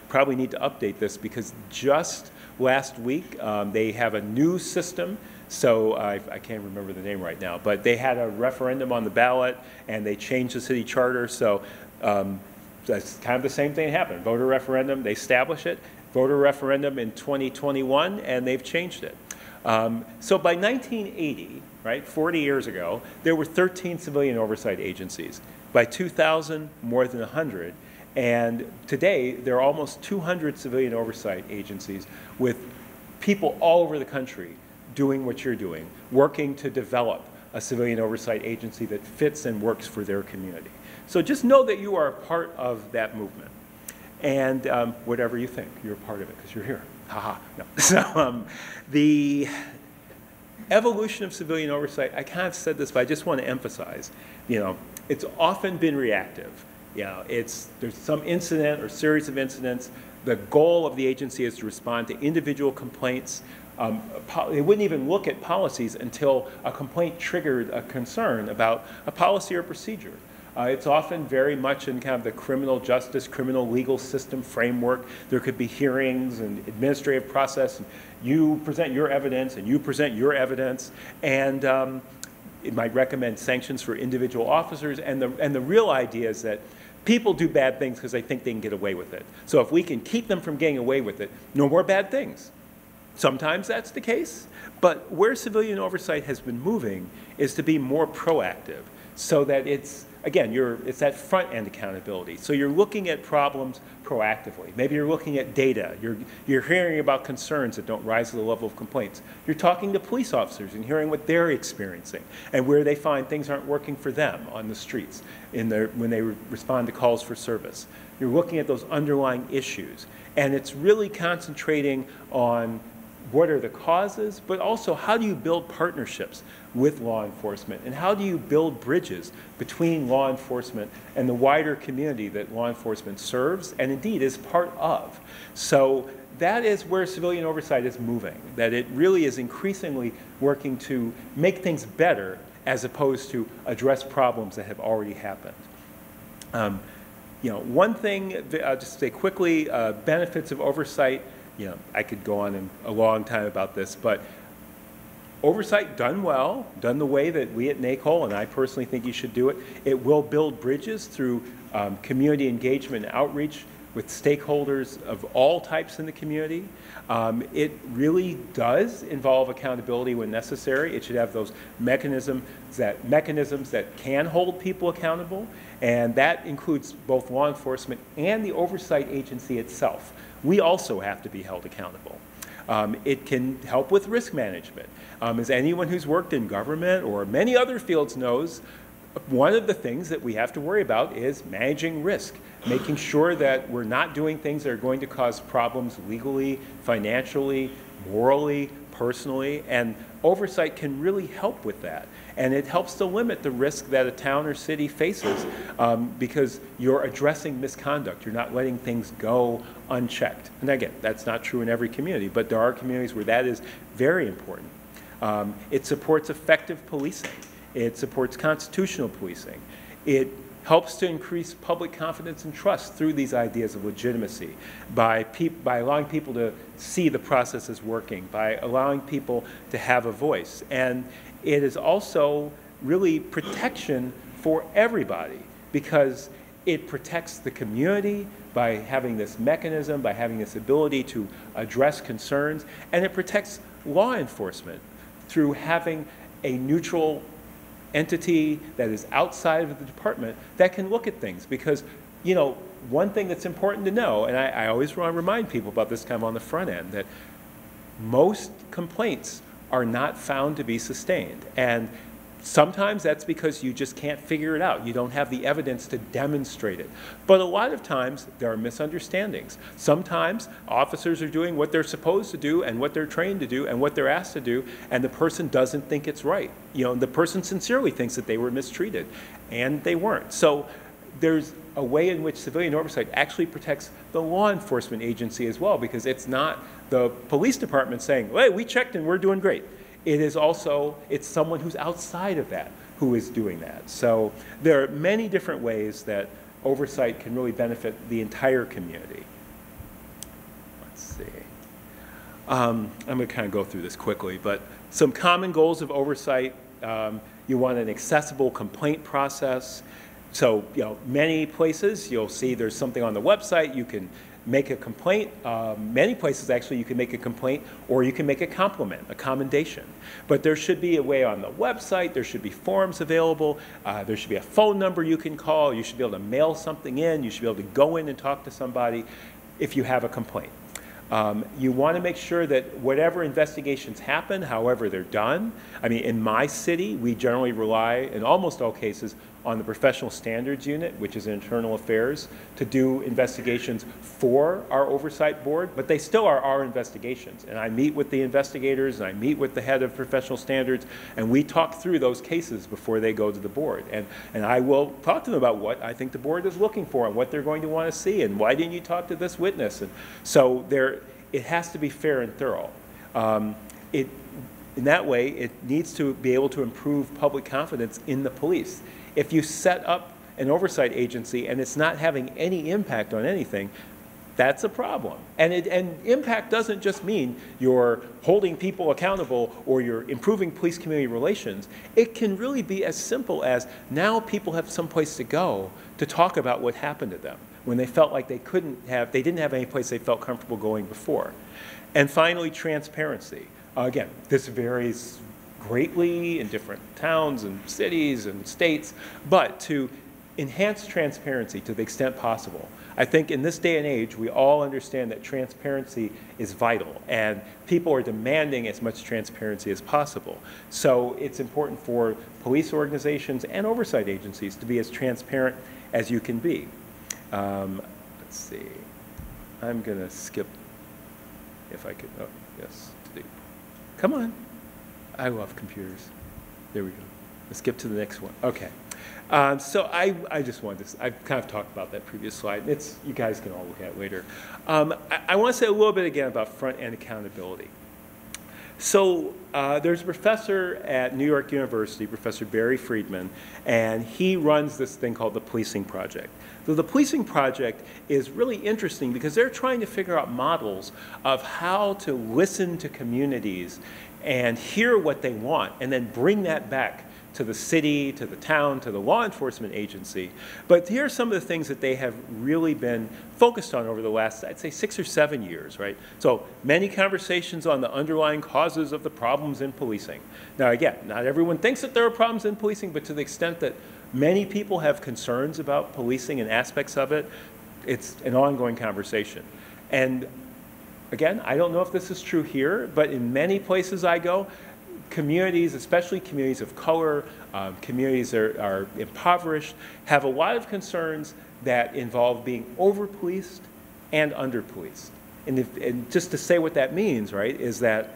probably need to update this because just last week they have a new system. So I can't remember the name right now, but they had a referendum on the ballot and they changed the city charter. So that's kind of the same thing happened. Voter referendum, they establish it. Voter referendum in 2021, and they've changed it. So by 1980, right, 40 years ago, there were 13 civilian oversight agencies. By 2000, more than 100. And today, there are almost 200 civilian oversight agencies with people all over the country doing what you're doing, working to develop a civilian oversight agency that fits and works for their community. So just know that you are a part of that movement. And whatever you think, you're a part of it because you're here. Haha, no. So the evolution of civilian oversight, I kind of said this, but I just want to emphasize, it's often been reactive. There's some incident or series of incidents. The goal of the agency is to respond to individual complaints. They wouldn't even look at policies until a complaint triggered a concern about a policy or procedure. It's often very much in kind of the criminal justice, criminal legal system framework. There could be hearings and administrative process. And you present your evidence and you present your evidence. And it might recommend sanctions for individual officers. And the real idea is that people do bad things because they think they can get away with it. So if we can keep them from getting away with it, no more bad things. Sometimes that's the case. But where civilian oversight has been moving is to be more proactive so that it's, again, it's that front-end accountability. So you're looking at problems proactively. Maybe you're looking at data. You're hearing about concerns that don't rise to the level of complaints. You're talking to police officers and hearing what they're experiencing and where they find things aren't working for them on the streets when they respond to calls for service. You're looking at those underlying issues. And it's really concentrating on what are the causes, but also how do you build partnerships with law enforcement, and how do you build bridges between law enforcement and the wider community that law enforcement serves and indeed is part of. So that is where civilian oversight is moving, that it really is increasingly working to make things better as opposed to address problems that have already happened. One thing, I'll just say quickly, benefits of oversight. I could go on a long time about this, but oversight done well, done the way that we at NACOLE, and I personally think you should do it, it will build bridges through community engagement and outreach with stakeholders of all types in the community. It really does involve accountability when necessary. It should have those mechanisms that can hold people accountable, and that includes both law enforcement and the oversight agency itself. We also have to be held accountable. It can help with risk management. As anyone who's worked in government or many other fields knows, one of the things that we have to worry about is managing risk, making sure that we're not doing things that are going to cause problems legally, financially, morally, personally, and oversight can really help with that. And it helps to limit the risk that a town or city faces because you're addressing misconduct. You're not letting things go unchecked. And again, that's not true in every community, but there are communities where that is very important. It supports effective policing. It supports constitutional policing. It helps to increase public confidence and trust through these ideas of legitimacy by allowing people to see the process is working, by allowing people to have a voice. And it is also really protection for everybody because it protects the community by having this mechanism, by having this ability to address concerns, and it protects law enforcement through having a neutral entity that is outside of the department that can look at things. Because, one thing that's important to know, and I always want to remind people about this kind of on the front end, that most complaints are not found to be sustained. And sometimes that's because you just can't figure it out. You don't have the evidence to demonstrate it. But a lot of times there are misunderstandings. Sometimes officers are doing what they're supposed to do and what they're trained to do and what they're asked to do, and the person doesn't think it's right. The person sincerely thinks that they were mistreated, and they weren't. So there's a way in which civilian oversight actually protects the law enforcement agency as well, because it's not the police department saying, hey, we checked and we're doing great. It is also, it's someone who's outside of that who is doing that. So there are many different ways that oversight can really benefit the entire community. Let's see. I'm going to kind of go through this quickly, but some common goals of oversight. You want an accessible complaint process. So, many places you'll see there's something on the website, you can make a complaint. Many places actually you can make a complaint or you can make a compliment, a commendation. But there should be a way on the website, there should be forms available, there should be a phone number you can call, you should be able to mail something in, you should be able to go in and talk to somebody if you have a complaint. You want to make sure that whatever investigations happen, however they're done, in my city, we generally rely, in almost all cases, on the Professional Standards Unit, which is Internal Affairs, to do investigations for our oversight board, but they still are our investigations. And I meet with the investigators, and I meet with the head of professional standards, and we talk through those cases before they go to the board. And I will talk to them about what I think the board is looking for and what they're going to want to see, and why didn't you talk to this witness? And so it has to be fair and thorough. In that way, it needs to be able to improve public confidence in the police. If you set up an oversight agency and it's not having any impact on anything, that's a problem. And impact doesn't just mean you're holding people accountable or you're improving police-community relations. It can really be as simple as now people have someplace to go to talk about what happened to them when they felt like they didn't have any place they felt comfortable going before. And finally, transparency. Again, this varies greatly in different towns and cities and states, but to enhance transparency to the extent possible. I think in this day and age, we all understand that transparency is vital, and people are demanding as much transparency as possible. So it's important for police organizations and oversight agencies to be as transparent as you can be. Let's see. I'm going to skip, if I could. Oh, yes. Come on. I love computers. There we go. Let's skip to the next one. Okay. So I just wanted to, I've kind of talked about that previous slide. You guys can all look at it later. I want to say a little bit again about front-end accountability. So there's a professor at New York University, Professor Barry Friedman, and he runs this thing called the Policing Project. So the Policing Project is really interesting because they're trying to figure out models of how to listen to communities and hear what they want and then bring that back to the city, to the town, to the law enforcement agency. But here are some of the things that they have really been focused on over the last, I'd say, 6 or 7 years, right? So many conversations on the underlying causes of the problems in policing. Now again, not everyone thinks that there are problems in policing, but to the extent that many people have concerns about policing and aspects of it, it's an ongoing conversation. And again, I don't know if this is true here, but in many places I go, communities, especially communities of color, communities that are impoverished, have a lot of concerns that involve being over-policed and under-policed. And just to say what that means, right, is that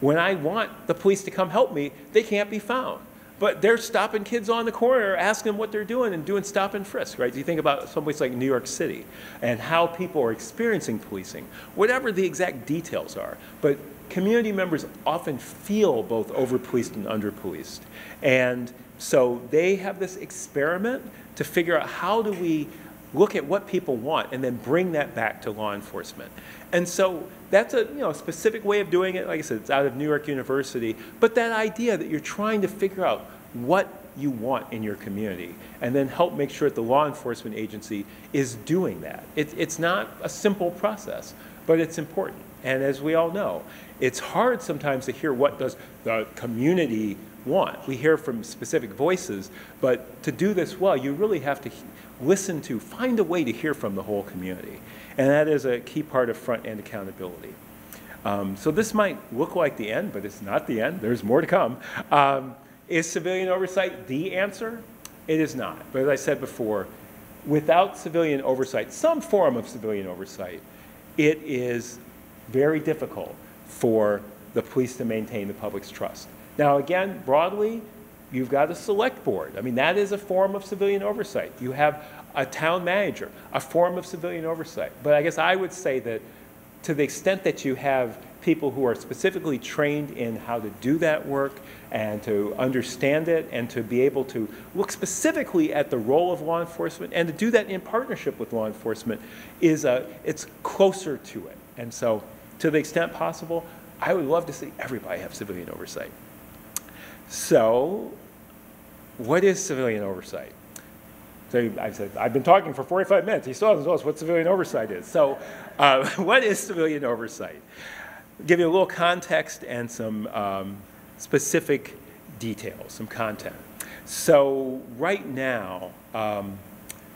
when I want the police to come help me, they can't be found. But they're stopping kids on the corner, asking them what they're doing and doing stop and frisk, right? You think about someplace like New York City and how people are experiencing policing, whatever the exact details are. But community members often feel both over-policed and under-policed. And so they have this experiment to figure out how do we look at what people want and then bring that back to law enforcement. And so that's a specific way of doing it. Like I said, it's out of New York University. But that idea that you're trying to figure out what you want in your community and then help make sure that the law enforcement agency is doing that. It's not a simple process, but it's important. And as we all know, it's hard sometimes to hear what does the community want. We hear from specific voices, but to do this well, you really have to listen to, find a way to hear from the whole community. And that is a key part of front-end accountability. So this might look like the end, but it's not the end. There's more to come. Is civilian oversight the answer? It is not. But as I said before, without civilian oversight, some form of civilian oversight, it is very difficult for the police to maintain the public's trust. Now again, broadly, you've got a select board. I mean, that is a form of civilian oversight. You have a town manager, a form of civilian oversight. But I guess I would say that to the extent that you have people who are specifically trained in how to do that work and to understand it and to be able to look specifically at the role of law enforcement and to do that in partnership with law enforcement, it's closer to it. And so to the extent possible, I would love to see everybody have civilian oversight. So what is civilian oversight? So I said, I've been talking for 45 minutes. He still hasn't told us what civilian oversight is. So what is civilian oversight? I'll give you a little context and some specific details, some content. So right now,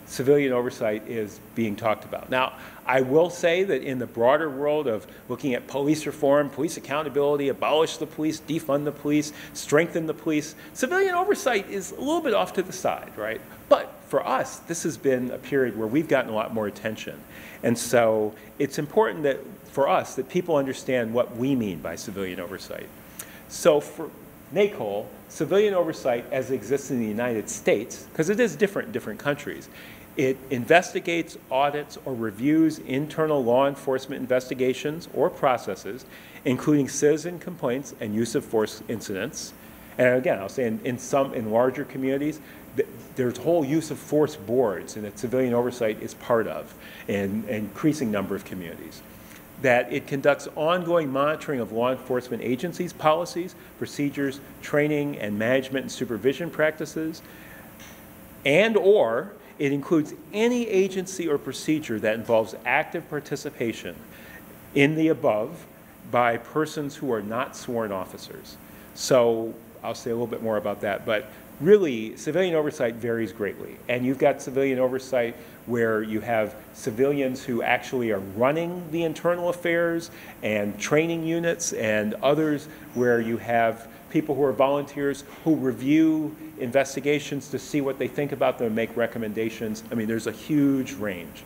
civilian oversight is being talked about. Now, I will say that in the broader world of looking at police reform, police accountability, abolish the police, defund the police, strengthen the police, civilian oversight is a little bit off to the side, right? But for us, this has been a period where we've gotten a lot more attention. And so it's important that for us that people understand what we mean by civilian oversight. So for NACOLE, civilian oversight as it exists in the United States, because it is different in different countries, it investigates, audits, or reviews internal law enforcement investigations or processes, including citizen complaints and use of force incidents. And again, I'll say in larger communities, there's whole use of force boards and that civilian oversight is part of in an increasing number of communities. That it conducts ongoing monitoring of law enforcement agencies' policies, procedures, training, and management and supervision practices, and/or it includes any agency or procedure that involves active participation in the above by persons who are not sworn officers. So I'll say a little bit more about that, but really, civilian oversight varies greatly. And you've got civilian oversight where you have civilians who actually are running the internal affairs and training units, and others where you have people who are volunteers who review investigations to see what they think about them and make recommendations. I mean, there's a huge range.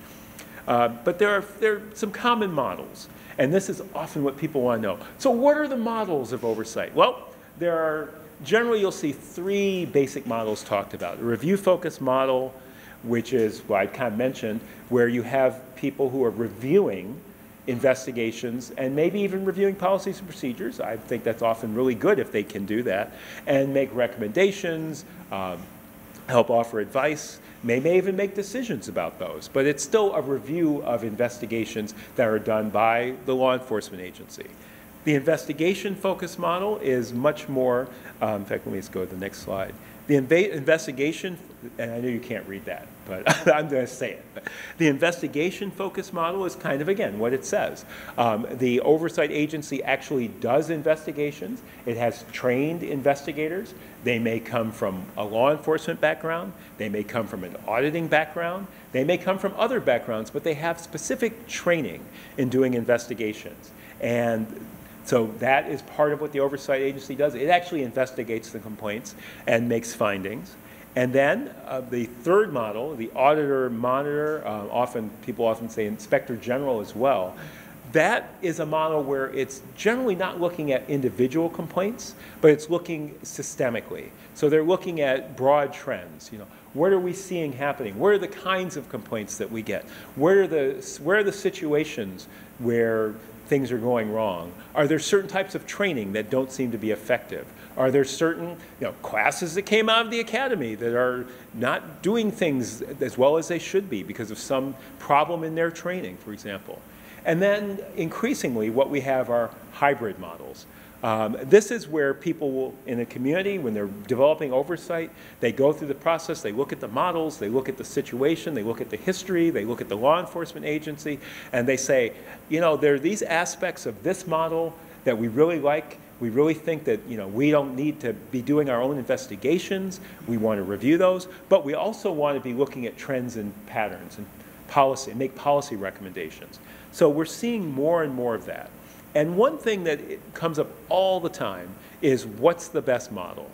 But there are some common models, and this is often what people want to know. So what are the models of oversight? Well, there are, generally you'll see 3 basic models talked about. A review-focused model, which is what I kind of mentioned, where you have people who are reviewing investigations and maybe even reviewing policies and procedures. I think that's often really good if they can do that, and make recommendations, help offer advice, may even make decisions about those. But it's still a review of investigations that are done by the law enforcement agency. The investigation-focused model is much more, in fact, let me just go to the next slide. The investigation, and I know you can't read that, but I'm going to say it. The investigation-focused model is kind of, again, what it says. The oversight agency actually does investigations. It has trained investigators. They may come from a law enforcement background. They may come from an auditing background. They may come from other backgrounds, but they have specific training in doing investigations. And so that is part of what the oversight agency does. It actually investigates the complaints and makes findings. And then the third model, the Auditor Monitor, people often say Inspector General as well, that is a model where it's generally not looking at individual complaints, but it's looking systemically. So they're looking at broad trends. You know, what are we seeing happening? What are the kinds of complaints that we get? Where are the situations where things are going wrong? Are there certain types of training that don't seem to be effective? Are there certain classes that came out of the academy that are not doing things as well as they should be because of some problem in their training, for example? And then increasingly what we have are hybrid models. This is where people will, in a community, when they're developing oversight, they go through the process, they look at the models, they look at the situation, they look at the history, they look at the law enforcement agency, and they say, you know, there are these aspects of this model that we really like. We really think that, you know, we don't need to be doing our own investigations. We want to review those, but we also want to be looking at trends and patterns and policy, and make policy recommendations. So we're seeing more and more of that. And one thing that comes up all the time is, what's the best model?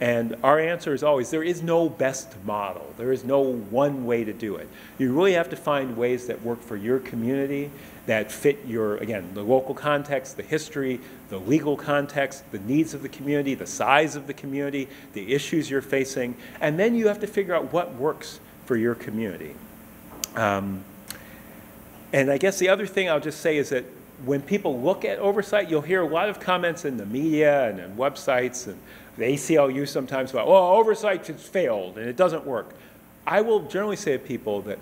And our answer is always, there is no best model. There is no one way to do it. You really have to find ways that work for your community, that fit your, again, the local context, the history, the legal context, the needs of the community, the size of the community, the issues you're facing. And then you have to figure out what works for your community. And I guess the other thing I'll just say is that when people look at oversight, you'll hear a lot of comments in the media and on websites and the ACLU sometimes about, well, oversight has failed and it doesn't work. I will generally say to people that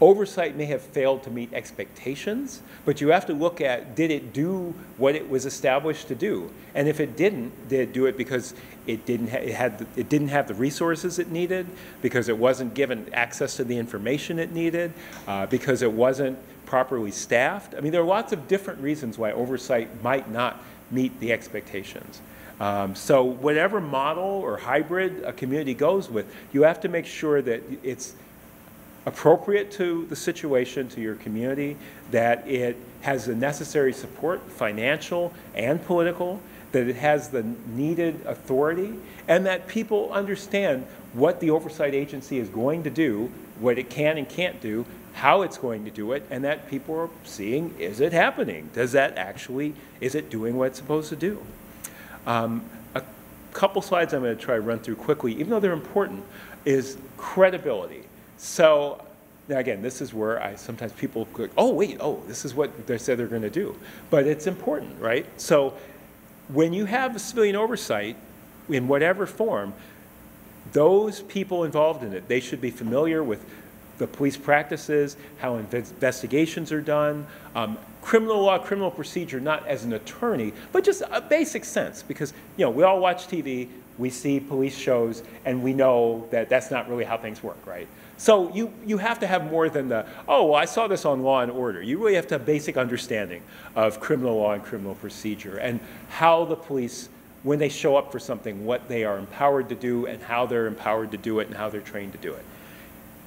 oversight may have failed to meet expectations, but you have to look at, did it do what it was established to do? And if it didn't, did it do it because it didn't have the resources it needed, because it wasn't given access to the information it needed, because it wasn't properly staffed? I mean, there are lots of different reasons why oversight might not meet the expectations. So whatever model or hybrid a community goes with, you have to make sure that it's appropriate to the situation, to your community, that it has the necessary support, financial and political, that it has the needed authority, and that people understand what the oversight agency is going to do, what it can and can't do, how it's going to do it, and that people are seeing, is it happening? Does that actually, is it doing what it's supposed to do? A couple slides I'm going to try to run through quickly, even though they're important, is credibility. So now again, this is where sometimes people go, oh wait, oh, this is what they said they're going to do. But it's important, right? So when you have a civilian oversight, in whatever form, those people involved in it, they should be familiar with the police practices, how investigations are done, criminal law, criminal procedure, not as an attorney, but just a basic sense, because we all watch TV, we see police shows, and we know that that's not really how things work, right? So you have to have more than the, oh, well, I saw this on Law and Order. You really have to have basic understanding of criminal law and criminal procedure and how the police when they show up for something, what they are empowered to do and how they're empowered to do it and how they're trained to do it.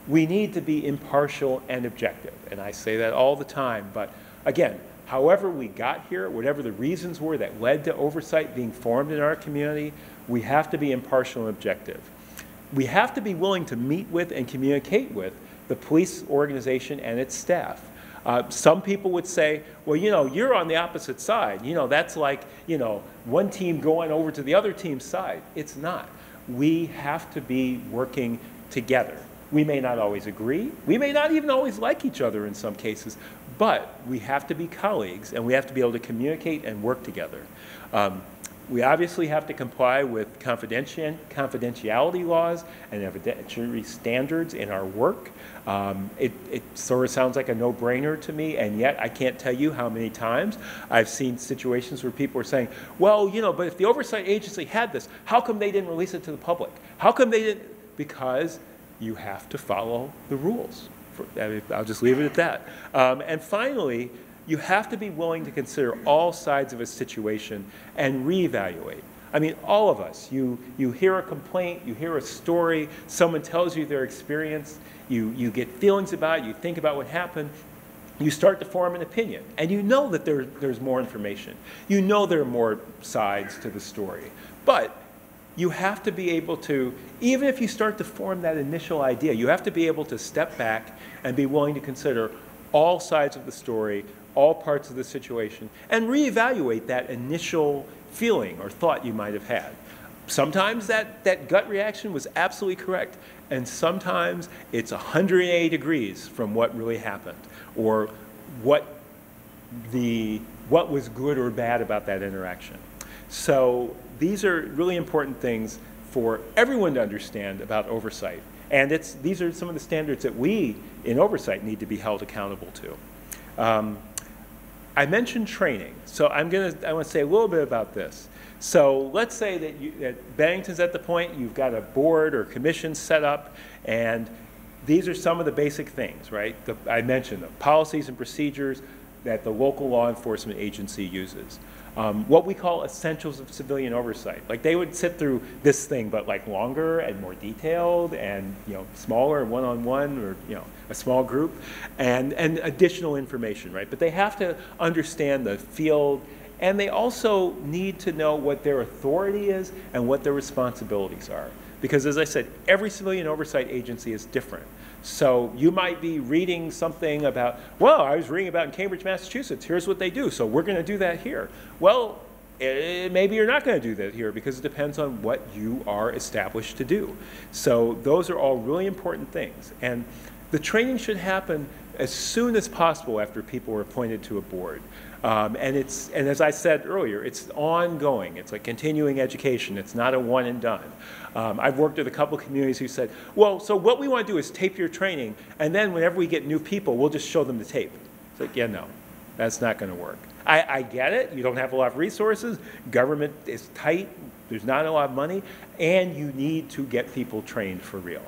We need to be impartial and objective, and I say that all the time, but again, however we got here, whatever the reasons were that led to oversight being formed in our community, we have to be impartial and objective. We have to be willing to meet with and communicate with the police organization and its staff. Some people would say, well, you know, you're on the opposite side. You know, that's like, you know, one team going over to the other team's side. It's not. We have to be working together. We may not always agree. We may not even always like each other in some cases, but we have to be colleagues and we have to be able to communicate and work together. We obviously have to comply with confidentiality laws and evidentiary standards in our work. It sort of sounds like a no-brainer to me, and yet I can't tell you how many times I've seen situations where people are saying, well, you know, but if the oversight agency had this, how come they didn't release it to the public? How come they didn't? Because you have to follow the rules. I'll just leave it at that. And finally, you have to be willing to consider all sides of a situation and reevaluate. I mean, all of us, you hear a complaint, you hear a story, someone tells you their experience, you get feelings about it, you think about what happened, you start to form an opinion, and you know that there's more information. You know there are more sides to the story. But you have to be able to, even if you start to form that initial idea, you have to be able to step back and be willing to consider all sides of the story, all parts of the situation, and reevaluate that initial feeling or thought you might have had. Sometimes that gut reaction was absolutely correct, and sometimes it's 180 degrees from what really happened, or what was good or bad about that interaction. So these are really important things for everyone to understand about oversight, and these are some of the standards that we in oversight need to be held accountable to. I mentioned training, so I want to say a little bit about this. So let's say that Bennington's at the point you've got a board or commission set up, and these are some of the basic things, right? I mentioned the policies and procedures that the local law enforcement agency uses. What we call essentials of civilian oversight. Like they would sit through this thing, but like longer and more detailed, and smaller, one-on-one, or a small group, and additional information, right? But they have to understand the field, and they also need to know what their authority is and what their responsibilities are. Because as I said, every civilian oversight agency is different. So you might be reading something about, well, I was reading about in Cambridge, Massachusetts, here's what they do, so we're going to do that here. Well, maybe you're not going to do that here because it depends on what you are established to do. So those are all really important things. And the training should happen as soon as possible after people are appointed to a board. And as I said earlier, it's ongoing. It's like continuing education. It's not a one and done. I've worked with a couple of communities who said, well, so what we want to do is tape your training, and then whenever we get new people, we'll just show them the tape. It's like, yeah, no, that's not going to work. I get it. You don't have a lot of resources. Government is tight. There's not a lot of money, and you need to get people trained for real.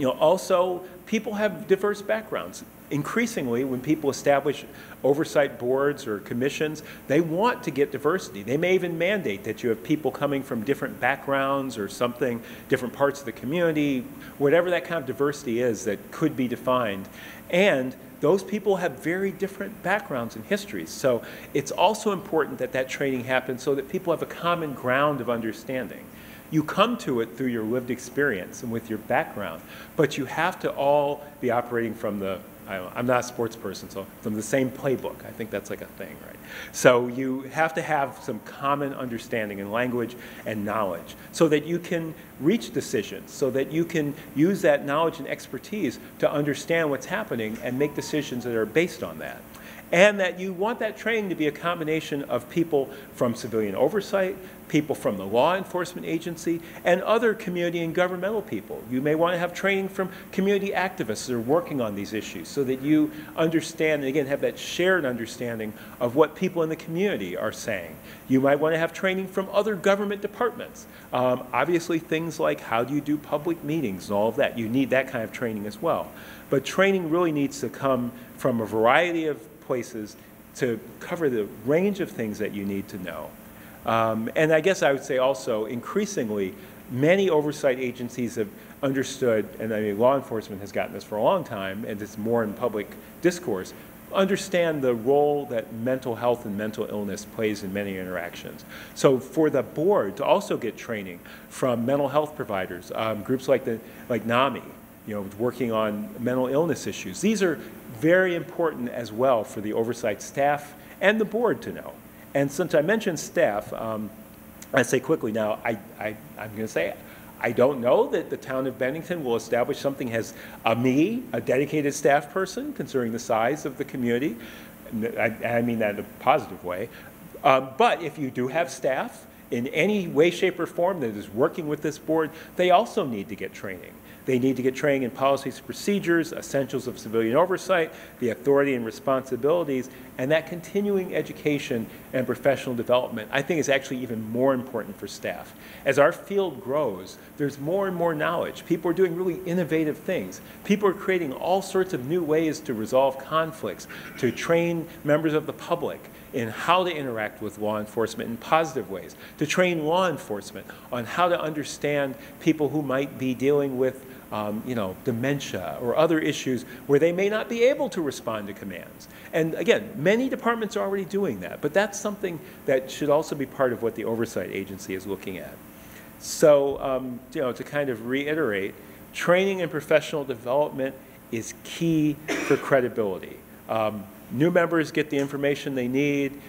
Also, people have diverse backgrounds. Increasingly, when people establish oversight boards or commissions, they want to get diversity. They may even mandate that you have people coming from different backgrounds or something, different parts of the community, whatever that kind of diversity is that could be defined. And those people have very different backgrounds and histories. So it's also important that that training happens so that people have a common ground of understanding. You come to it through your lived experience and with your background, but you have to all be operating from I'm not a sports person, so from the same playbook. I think that's like a thing, right? So you have to have some common understanding in language and knowledge so that you can reach decisions, so that you can use that knowledge and expertise to understand what's happening and make decisions that are based on that. And that you want that training to be a combination of people from civilian oversight, people from the law enforcement agency, and other community and governmental people. You may want to have training from community activists that are working on these issues so that you understand, and again, have that shared understanding of what people in the community are saying. You might want to have training from other government departments. Obviously, things like how do you do public meetings and all of that. You need that kind of training as well. But training really needs to come from a variety of places to cover the range of things that you need to know. And I guess I would say also, increasingly, many oversight agencies have understood, and I mean law enforcement has gotten this for a long time, and it's more in public discourse, understand the role that mental health and mental illness plays in many interactions. So for the board to also get training from mental health providers, groups like NAMI, working on mental illness issues, these are very important as well for the oversight staff and the board to know. And since I mentioned staff, I say quickly now, I'm going to say, I don't know that the town of Bennington will establish something as a dedicated staff person, considering the size of the community. I mean that in a positive way. But if you do have staff in any way, shape, or form that is working with this board, they also need to get training. They need to get training in policies and procedures, essentials of civilian oversight, the authority and responsibilities, and that continuing education and professional development, I think, is actually even more important for staff. As our field grows, there's more and more knowledge. People are doing really innovative things. People are creating all sorts of new ways to resolve conflicts, to train members of the public in how to interact with law enforcement in positive ways, to train law enforcement on how to understand people who might be dealing with dementia or other issues where they may not be able to respond to commands. And again, many departments are already doing that, but that's something that should also be part of what the oversight agency is looking at. So, to kind of reiterate, training and professional development is key for credibility. New members get the information they need,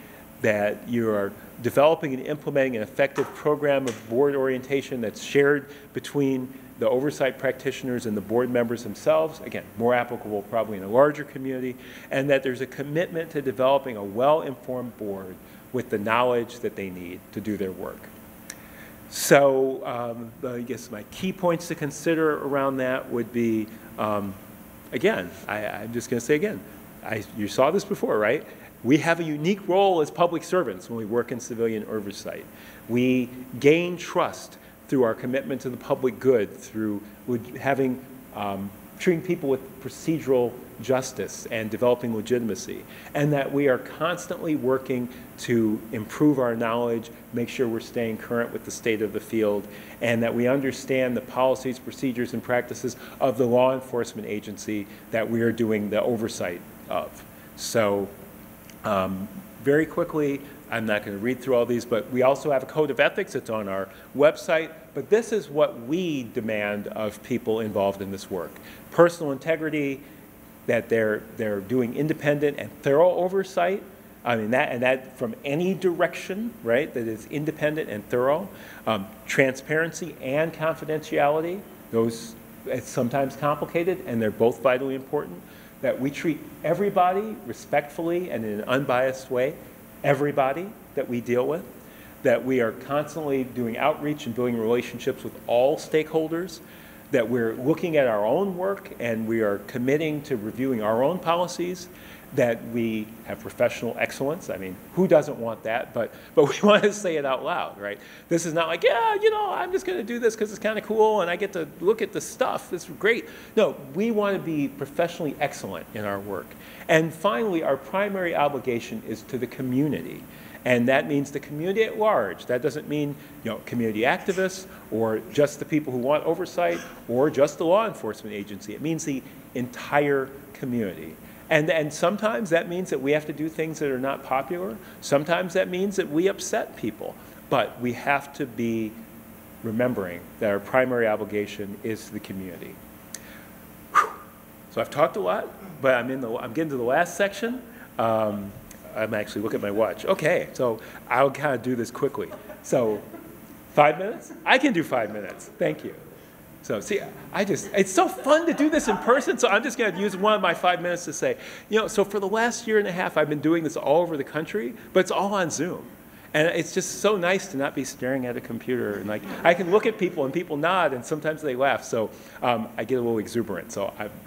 that you are developing and implementing an effective program of board orientation that's shared between the oversight practitioners and the board members themselves, again, more applicable probably in a larger community, and that there's a commitment to developing a well-informed board with the knowledge that they need to do their work. So I guess my key points to consider around that would be, again, I'm just going to say again, you saw this before, right? We have a unique role as public servants when we work in civilian oversight. We gain trust through our commitment to the public good, through treating people with procedural justice and developing legitimacy, and that we are constantly working to improve our knowledge, make sure we're staying current with the state of the field, and that we understand the policies, procedures, and practices of the law enforcement agency that we are doing the oversight of. So very quickly, I'm not going to read through all these, but we also have a code of ethics. It's on our website. But this is what we demand of people involved in this work. Personal integrity, that they're doing independent and thorough oversight. I mean, that from any direction, right, that is independent and thorough. Transparency and confidentiality, it's sometimes complicated, and they're both vitally important. That we treat everybody respectfully and in an unbiased way, everybody that we deal with. That we are constantly doing outreach and building relationships with all stakeholders, that we're looking at our own work and we are committing to reviewing our own policies, that we have professional excellence. I mean, who doesn't want that? But we want to say it out loud, right? This is not like, yeah, I'm just going to do this because it's kind of cool and I get to look at the stuff. This is great. No, we want to be professionally excellent in our work. And finally, our primary obligation is to the community. And that means the community at large. That doesn't mean community activists or just the people who want oversight or just the law enforcement agency. It means the entire community. And sometimes that means that we have to do things that are not popular. Sometimes that means that we upset people. But we have to be remembering that our primary obligation is to the community. Whew. So I've talked a lot, but I'm getting to the last section. I'm actually looking at my watch. Okay, so I'll kind of do this quickly. So 5 minutes? I can do 5 minutes. Thank you. So see, it's so fun to do this in person, so I'm just going to use one of my 5 minutes to say, so for the last year and a half, I've been doing this all over the country, but it's all on Zoom. And it's just so nice to not be staring at a computer. And I can look at people and people nod and sometimes they laugh. So I get a little exuberant.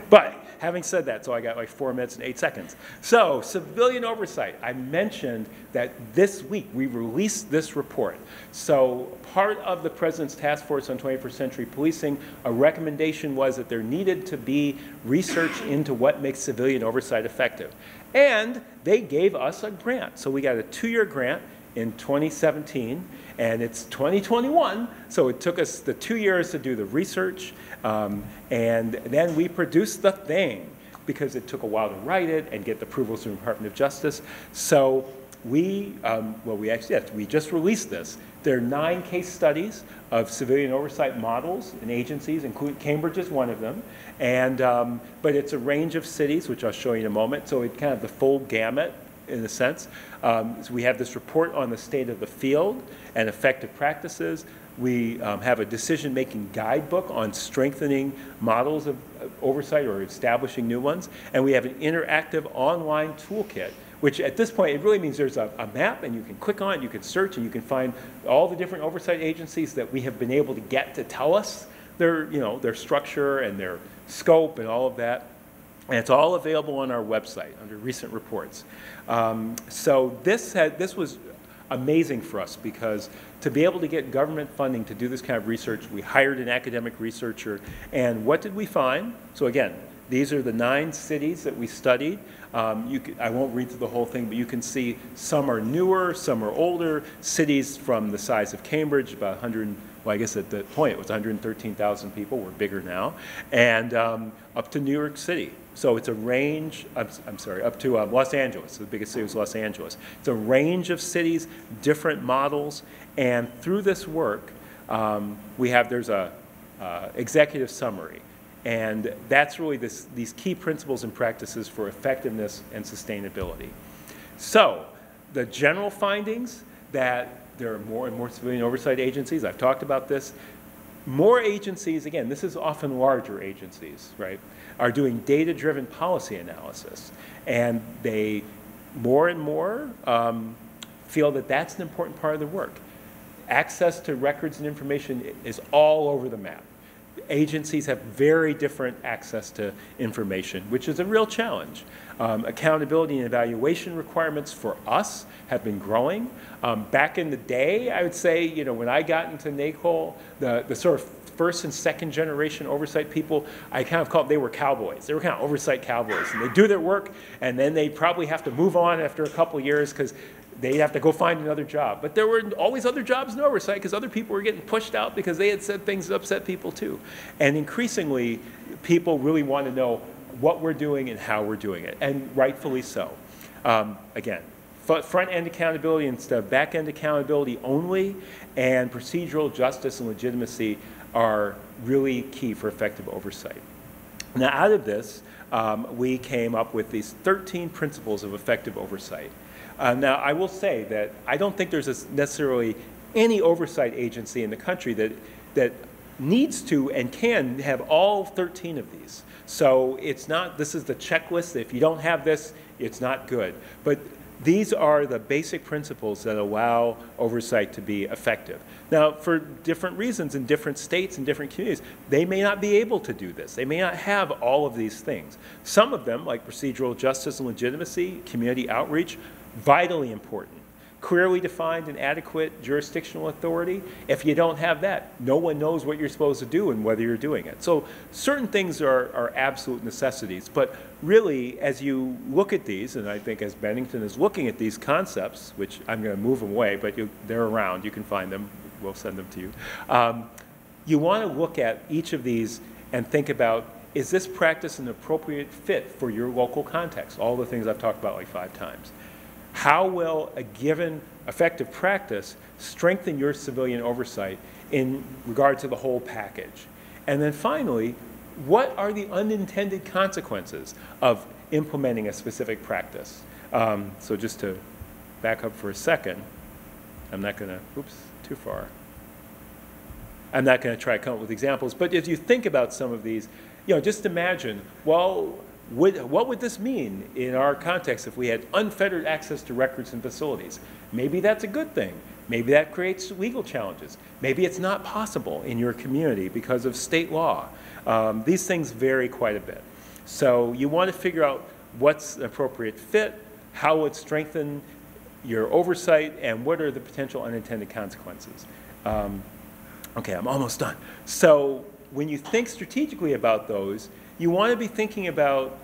But having said that, so I got like 4 minutes and 8 seconds. So civilian oversight. I mentioned that this week we released this report. So part of the President's Task Force on 21st Century Policing, a recommendation was that there needed to be research into what makes civilian oversight effective. And they gave us a grant. So we got a 2-year grant. in 2017, and it's 2021, so it took us the 2 years to do the research, and then we produced the thing because it took a while to write it and get the approvals from the Department of Justice. So we just released this. There are 9 case studies of civilian oversight models in agencies, including Cambridge is one of them. And, but it's a range of cities, which I'll show you in a moment. So it kind of the full gamut in a sense. So we have this report on the state of the field and effective practices. We have a decision-making guidebook on strengthening models of oversight or establishing new ones. And we have an interactive online toolkit, which at this point, it really means there's a map, and you can click on it, you can search, and you can find all the different oversight agencies that we have been able to get to tell us their structure and their scope and all of that. And it's all available on our website under recent reports. So this was amazing for us, because to be able to get government funding to do this kind of research, we hired an academic researcher. And what did we find? So again, these are the 9 cities that we studied. I won't read through the whole thing, but you can see some are newer, some are older. Cities from the size of Cambridge, about 100, well, I guess at the point it was 113,000 people. We're bigger now. And up to New York City. So it's a range, I'm sorry, up to Los Angeles. The biggest city was Los Angeles. It's a range of cities, different models. And through this work, there's a executive summary. And that's really these key principles and practices for effectiveness and sustainability. So the general findings that there are more and more civilian oversight agencies. I've talked about this. More agencies, again, this is often larger agencies, right, are doing data-driven policy analysis. And they more and more feel that that's an important part of their work. Access to records and information is all over the map. Agencies have very different access to information, which is a real challenge. Accountability and evaluation requirements for us have been growing. Back in the day, I would say, when I got into NACOLE, the sort of first and second generation oversight people, I kind of called, they were cowboys. They were kind of oversight cowboys. And they do their work, and then they probably have to move on after a couple of years because they'd have to go find another job. But there were always other jobs in oversight because other people were getting pushed out because they had said things that upset people too. And increasingly, people really want to know what we're doing and how we're doing it, and rightfully so. Again, front-end accountability instead of back-end accountability only, and procedural justice and legitimacy are really key for effective oversight. Now, out of this, we came up with these 13 principles of effective oversight. Now, I will say that I don't think there's necessarily any oversight agency in the country that needs to and can have all 13 of these. So it's not, this is the checklist. If you don't have this, it's not good. But these are the basic principles that allow oversight to be effective. Now, for different reasons in different states and different communities, they may not be able to do this. They may not have all of these things. Some of them, like procedural justice and legitimacy, community outreach, vitally important. Clearly defined and adequate jurisdictional authority. If you don't have that, no one knows what you're supposed to do and whether you're doing it. So certain things are absolute necessities. But really, as you look at these, and I think as Bennington is looking at these concepts, which I'm going to move them away, but they're around, you can find them, we'll send them to you. You want to look at each of these and think about, is this practice an appropriate fit for your local context? All the things I've talked about like 5 times. How will a given effective practice strengthen your civilian oversight in regard to the whole package? And then finally, what are the unintended consequences of implementing a specific practice? So just to back up for a second, I'm not going to, oops, too far. I'm not going to try to come up with examples, but as you think about some of these, just imagine, well, what would this mean in our context if we had unfettered access to records and facilities? Maybe that's a good thing. Maybe that creates legal challenges. Maybe it's not possible in your community because of state law. These things vary quite a bit. So you want to figure out what's an appropriate fit, how it would strengthen your oversight, and what are the potential unintended consequences. Okay, I'm almost done. So when you think strategically about those, you want to be thinking about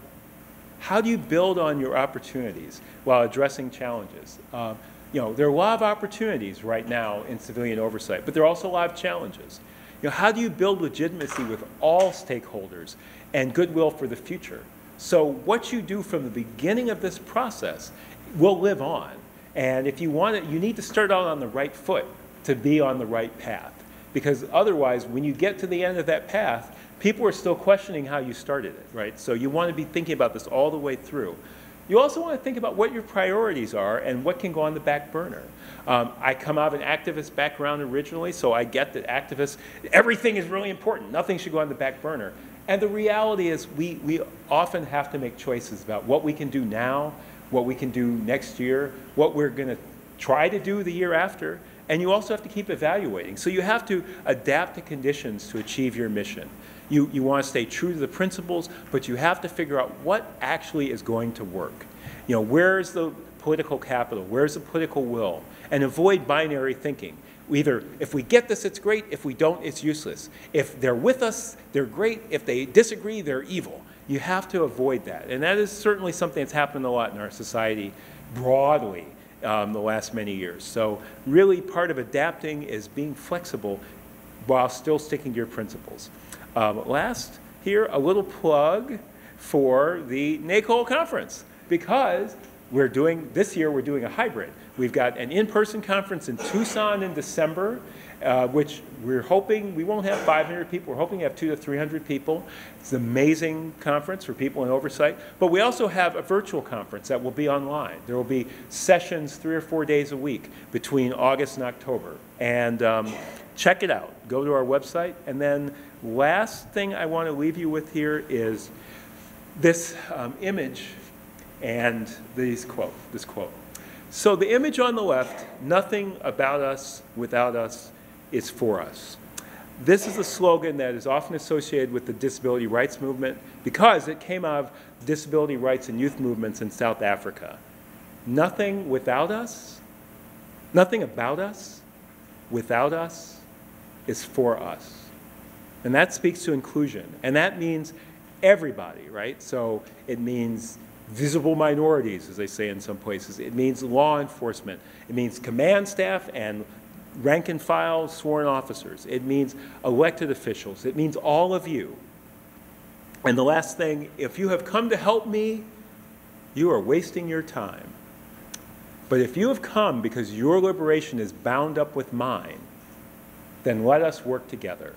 how do you build on your opportunities while addressing challenges. You know, there are a lot of opportunities right now in civilian oversight, but there are also a lot of challenges. You know, how do you build legitimacy with all stakeholders and goodwill for the future? So what you do from the beginning of this process will live on. And if you want it, you need to start out on the right foot to be on the right path. Because otherwise, when you get to the end of that path, people are still questioning how you started it, right? So you want to be thinking about this all the way through. You also want to think about what your priorities are and what can go on the back burner. I come out of an activist background originally, so I get that activists, everything is really important. Nothing should go on the back burner. And the reality is we often have to make choices about what we can do now, what we can do next year, what we're going to try to do the year after. And you also have to keep evaluating. So you have to adapt to conditions to achieve your mission. You want to stay true to the principles, but you have to figure out what actually is going to work. You know, where's the political capital? Where's the political will? And avoid binary thinking. Either if we get this, it's great. If we don't, it's useless. If they're with us, they're great. If they disagree, they're evil. You have to avoid that. And that is certainly something that's happened a lot in our society broadly the last many years. So really part of adapting is being flexible while still sticking to your principles. Last here, a little plug for the NACOLE conference, because this year we're doing a hybrid. We've got an in-person conference in Tucson in December, which we're hoping, we won't have 500 people, we're hoping to have 200 to 300 people. It's an amazing conference for people in oversight. But we also have a virtual conference that will be online. There will be sessions 3 or 4 days a week between August and October. And check it out. Go to our website. And then last thing I want to leave you with here is this image and this quote. So the image on the left, nothing about us without us is for us. This is a slogan that is often associated with the disability rights movement because it came out of disability rights and youth movements in South Africa. Nothing without us, nothing about us without us is for us. And that speaks to inclusion. And that means everybody, right? So it means visible minorities, as they say in some places. It means law enforcement. It means command staff and rank and file sworn officers. It means elected officials. It means all of you. And the last thing, if you have come to help me, you are wasting your time. But if you have come because your liberation is bound up with mine, then let us work together.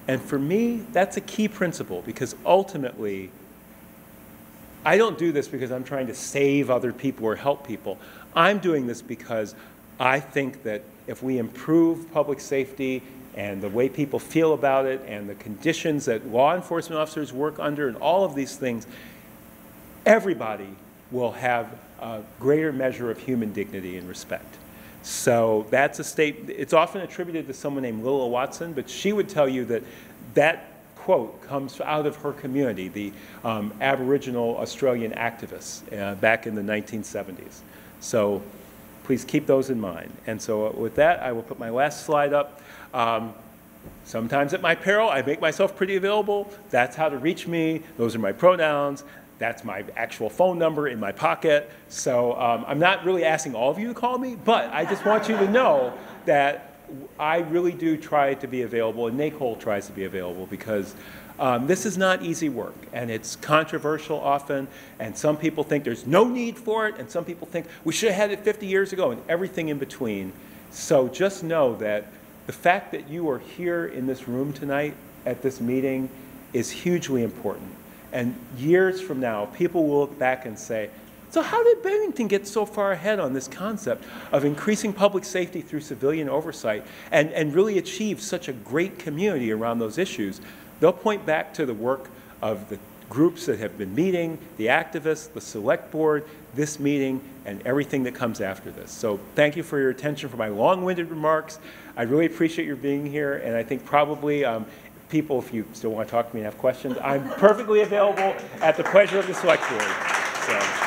And for me, that's a key principle, because ultimately, I don't do this because I'm trying to save other people or help people. I'm doing this because I think that if we improve public safety and the way people feel about it and the conditions that law enforcement officers work under and all of these things, everybody will have a greater measure of human dignity and respect. So that's a statement. It's often attributed to someone named Lilla Watson, but she would tell you that that quote comes out of her community, the Aboriginal Australian activists back in the 1970s. So please keep those in mind. And so with that, I will put my last slide up. Sometimes at my peril, I make myself pretty available. That's how to reach me. Those are my pronouns. That's my actual phone number in my pocket. So I'm not really asking all of you to call me, but I just want you to know that I really do try to be available, and NACOLE tries to be available, because this is not easy work, and it's controversial often, and some people think there's no need for it, and some people think we should have had it 50 years ago, and everything in between. So just know that the fact that you are here in this room tonight at this meeting is hugely important. And years from now, people will look back and say, so how did Bennington get so far ahead on this concept of increasing public safety through civilian oversight and really achieve such a great community around those issues? They'll point back to the work of the groups that have been meeting, the activists, the select board, this meeting, and everything that comes after this. So thank you for your attention for my long-winded remarks. I really appreciate your being here, and I think probably people, if you still want to talk to me and have questions, I'm perfectly available at the pleasure of the select board. So.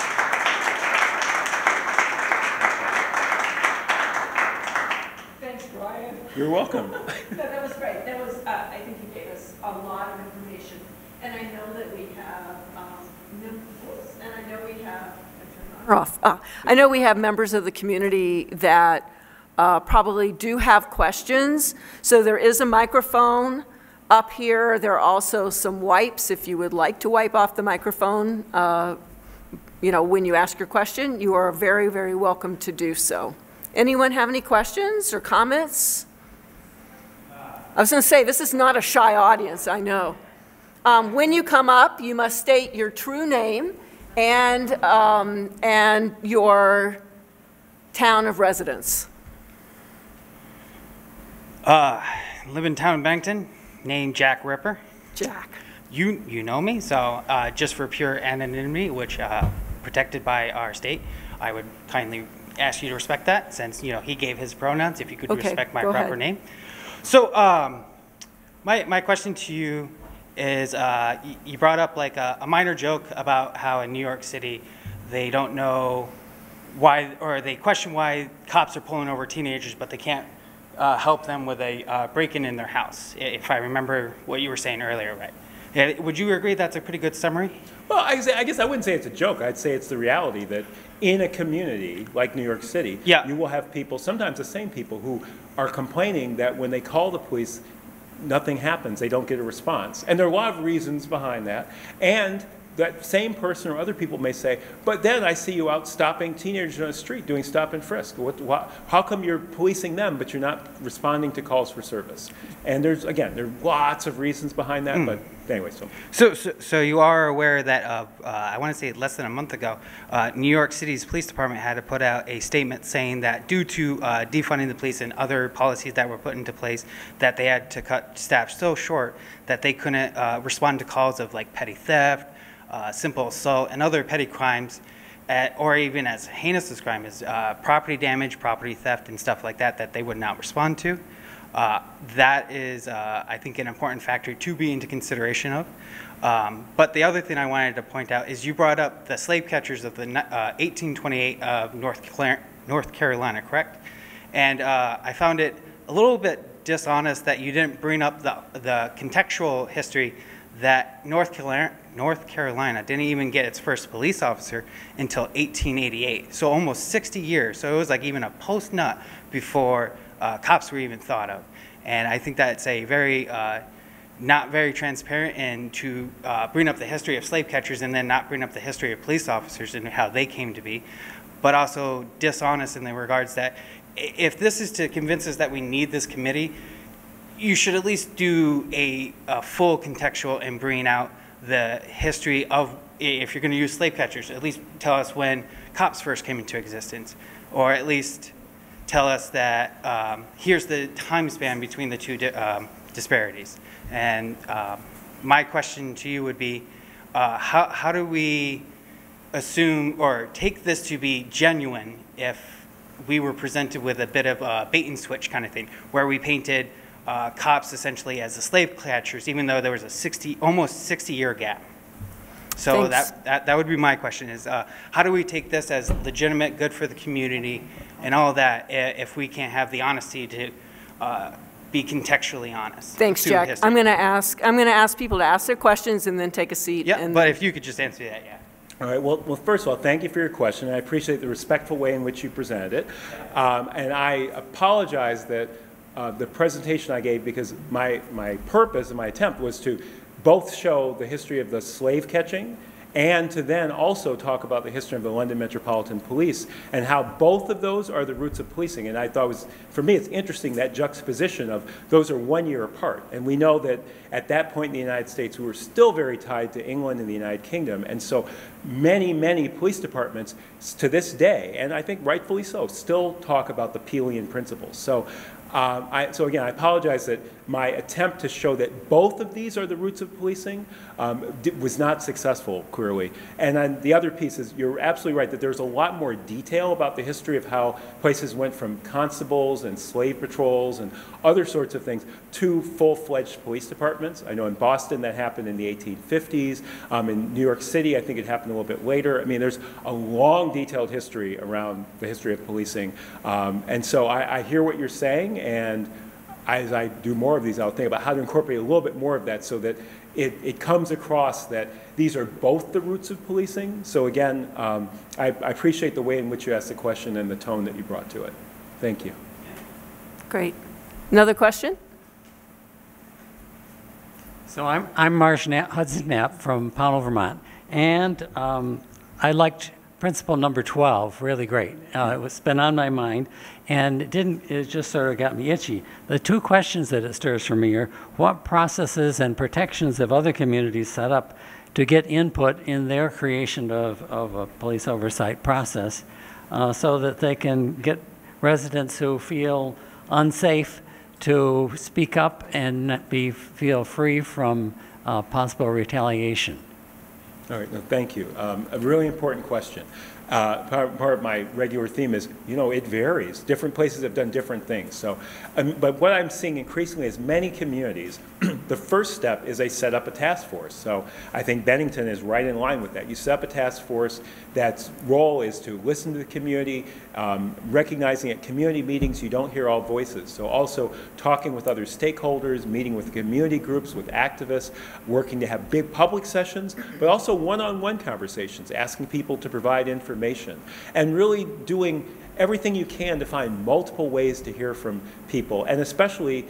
You're welcome. No, that was great. That was, I think you gave us a lot of information. And I know that we have and I know we have, Off. I know we have members of the community that probably do have questions. So there is a microphone up here. There are also some wipes if you would like to wipe off the microphone. You know, when you ask your question, you are very, very welcome to do so. Anyone have any questions or comments? I was going to say, this is not a shy audience, I know. When you come up, you must state your true name and your town of residence. Live in town in Bennington, named Jack Ripper. Jack. You know me, so just for pure anonymity, which protected by our state, I would kindly ask you to respect that, since he gave his pronouns. If you could respect my proper name. So my question to you is, you brought up like a minor joke about how in New York City they don't know why, or they question why cops are pulling over teenagers, but they can't help them with a break-in in their house, if I remember what you were saying earlier, right? Yeah, would you agree that's a pretty good summary? Well, I guess I wouldn't say it's a joke. I'd say it's the reality that in a community like New York City, you will have people, sometimes the same people, who are complaining that when they call the police, nothing happens. They don't get a response. And there are a lot of reasons behind that. And that same person or other people may say, but then I see you out stopping teenagers on the street doing stop and frisk. How come you're policing them, but you're not responding to calls for service? And there are lots of reasons behind that, but anyway. So you are aware that, I want to say less than a month ago, New York City's police department had to put out a statement saying that due to defunding the police and other policies that were put into place, that they had to cut staff so short that they couldn't respond to calls of like petty theft, simple assault, and other petty crimes, or even as heinous as crime as property damage, property theft, and stuff like that, that they would not respond to. That is, I think, an important factor to be into consideration of. But the other thing I wanted to point out is you brought up the slave catchers of the 1828 of North Carolina, correct? And I found it a little bit dishonest that you didn't bring up the contextual history that North Carolina didn't even get its first police officer until 1888. So almost 60 years. So it was like even a post-nut before cops were even thought of. And I think that's a very, not very transparent, and to bring up the history of slave catchers and then not bring up the history of police officers and how they came to be, but also dishonest in the regards that if this is to convince us that we need this committee, you should at least do a full contextual and bring out the history of, if you're going to use slave catchers, at least tell us when cops first came into existence, or at least tell us that here's the time span between the two disparities. And my question to you would be, how do we assume or take this to be genuine if we were presented with a bit of a bait and switch kind of thing, where we painted cops essentially as the slave catchers, even though there was a almost 60-year gap? So that would be my question, is how do we take this as legitimate, good for the community, and all that, if we can't have the honesty to be contextually honest? Thanks, Jack. I'm going to ask people to ask their questions and then take a seat. Yeah, but if you could just answer that, yeah. All right. Well, first of all, thank you for your question. I appreciate the respectful way in which you presented it, and I apologize that the presentation I gave, because my purpose and my attempt was to both show the history of the slave catching and to then also talk about the history of the London Metropolitan Police and how both of those are the roots of policing. And I thought for me, it's interesting, that juxtaposition of those are 1 year apart. And we know that at that point in the United States, we were still very tied to England and the United Kingdom. And so many, many police departments to this day, and I think rightfully so, still talk about the Peelian principles. So again, I apologize that my attempt to show that both of these are the roots of policing was not successful, clearly. And then the other piece is, you're absolutely right that there's a lot more detail about the history of how places went from constables and slave patrols and other sorts of things to full-fledged police departments. I know in Boston that happened in the 1850s. In New York City, I think it happened a little bit later. I mean, there's a long, detailed history around the history of policing. And so I hear what you're saying, and as I do more of these, I'll think about how to incorporate a little bit more of that so that it comes across that these are both the roots of policing. So again, I appreciate the way in which you asked the question and the tone that you brought to it. Thank you. Great. Another question? So I'm Marsh Hudson Knapp from Pownell, Vermont, and I liked principle number 12, really great. It's been on my mind, and it just sort of got me itchy. The two questions that it stirs for me are, what processes and protections have other communities set up to get input in their creation of a police oversight process so that they can get residents who feel unsafe to speak up and feel free from possible retaliation? All right, no, thank you. A really important question. Part of my regular theme is, it varies. Different places have done different things. So, but what I'm seeing increasingly is many communities, the first step is they set up a task force. So I think Bennington is right in line with that. You set up a task force that's role is to listen to the community, recognizing at community meetings you don't hear all voices. So also talking with other stakeholders, meeting with community groups, with activists, working to have big public sessions, but also one-on-one conversations, asking people to provide information, and really doing everything you can to find multiple ways to hear from people. And especially,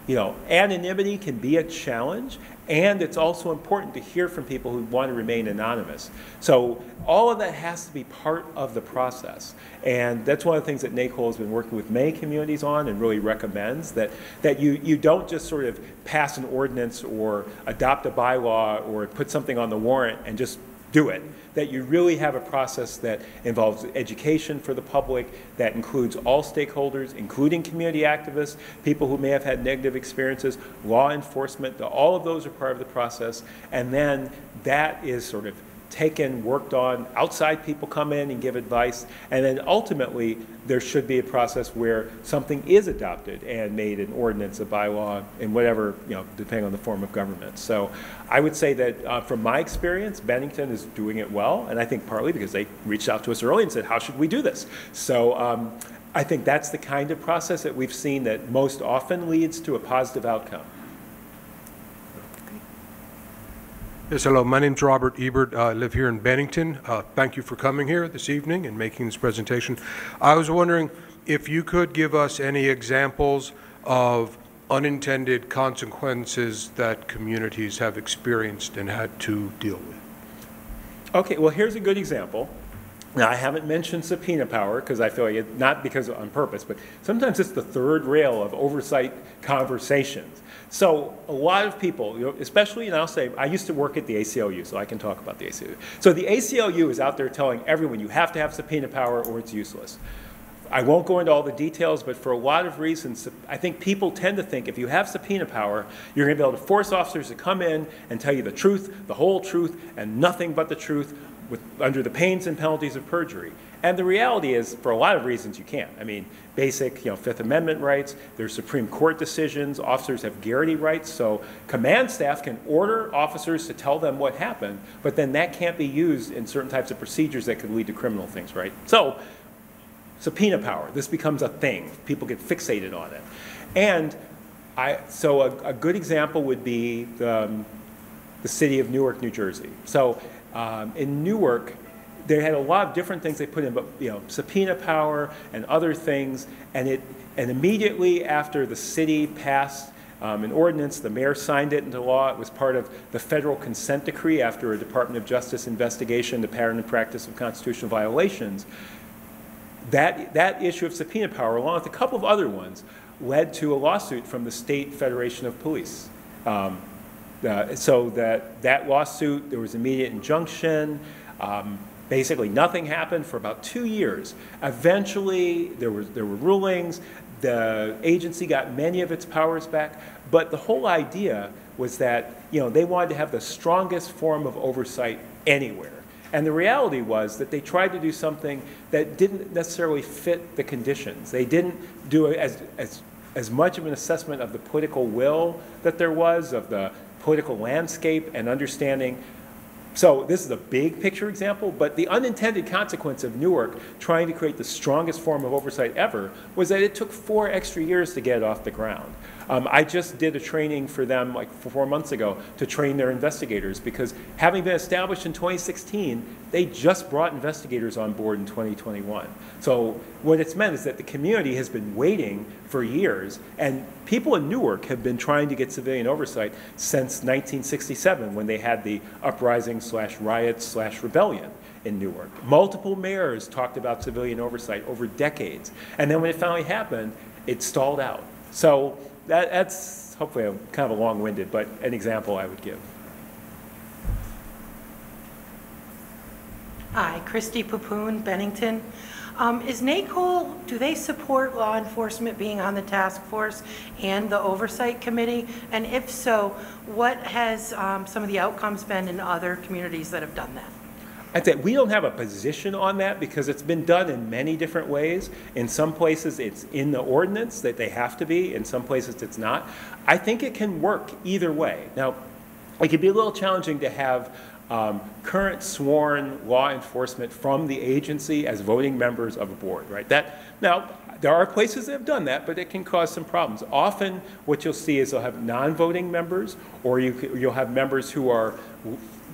anonymity can be a challenge, and it's also important to hear from people who want to remain anonymous. So all of that has to be part of the process. And that's one of the things that NACOLE has been working with many communities on and really recommends, that you don't just sort of pass an ordinance or adopt a bylaw or put something on the warrant and just do it. That you really have a process that involves education for the public, that includes all stakeholders, including community activists, people who may have had negative experiences, law enforcement, all of those are part of the process. And then that is sort of taken, worked on, outside people come in and give advice, and then ultimately there should be a process where something is adopted and made an ordinance, a bylaw, and whatever, depending on the form of government. So I would say that from my experience, Bennington is doing it well, and I think partly because they reached out to us early and said, how should we do this? So I think that's the kind of process that we've seen that most often leads to a positive outcome. Yes, hello. My name's Robert Ebert. I live here in Bennington. Thank you for coming here this evening and making this presentation. I was wondering if you could give us any examples of unintended consequences that communities have experienced and had to deal with. Okay, well, here's a good example. Now, I haven't mentioned subpoena power because I feel like it's not because on purpose, but sometimes it's the third rail of oversight conversations. So a lot of people, especially, and I'll say, I used to work at the ACLU, so I can talk about the ACLU. So the ACLU is out there telling everyone you have to have subpoena power or it's useless. I won't go into all the details, but for a lot of reasons, I think people tend to think if you have subpoena power, you're going to be able to force officers to come in and tell you the truth, the whole truth, and nothing but the truth under the pains and penalties of perjury. And the reality is, for a lot of reasons, you can't. I mean, basic, Fifth Amendment rights, there's Supreme Court decisions, officers have garrity rights, so command staff can order officers to tell them what happened, but then that can't be used in certain types of procedures that could lead to criminal things, right? So, subpoena power, this becomes a thing. People get fixated on it. And so a good example would be the city of Newark, New Jersey. So in Newark, they had a lot of different things they put in, but subpoena power and other things, and immediately after the city passed an ordinance, the mayor signed it into law. It was part of the federal consent decree after a Department of Justice investigation, the pattern and practice of constitutional violations. That issue of subpoena power, along with a couple of other ones, led to a lawsuit from the State Federation of Police. So that lawsuit, there was immediate injunction. Basically, nothing happened for about 2 years. Eventually, there were rulings. The agency got many of its powers back. But the whole idea was that they wanted to have the strongest form of oversight anywhere. And the reality was that they tried to do something that didn't necessarily fit the conditions. They didn't do as much of an assessment of the political will that there was, of the political landscape, and understanding So this is a big picture example, but the unintended consequence of Newark trying to create the strongest form of oversight ever was that it took 4 extra years to get it off the ground. I just did a training for them like 4 months ago to train their investigators, because having been established in 2016, they just brought investigators on board in 2021. So what it's meant is that the community has been waiting for years, and people in Newark have been trying to get civilian oversight since 1967, when they had the uprising/riots/rebellion in Newark. Multiple mayors talked about civilian oversight over decades, and then when it finally happened, it stalled out. So that's hopefully kind of a long-winded, but an example I would give. Hi, Christy Papoon, Bennington. Is NACOLE, do they support law enforcement being on the task force and the oversight committee? And if so, what has some of the outcomes been in other communities that have done that? I'd say we don't have a position on that because it's been done in many different ways. In some places it's in the ordinance that they have to be, in some places it's not. I think it can work either way. Now, it can be a little challenging to have current sworn law enforcement from the agency as voting members of a board, right? Now, there are places that have done that, but it can cause some problems. Often what you'll see is they'll have non-voting members, or you'll have members who are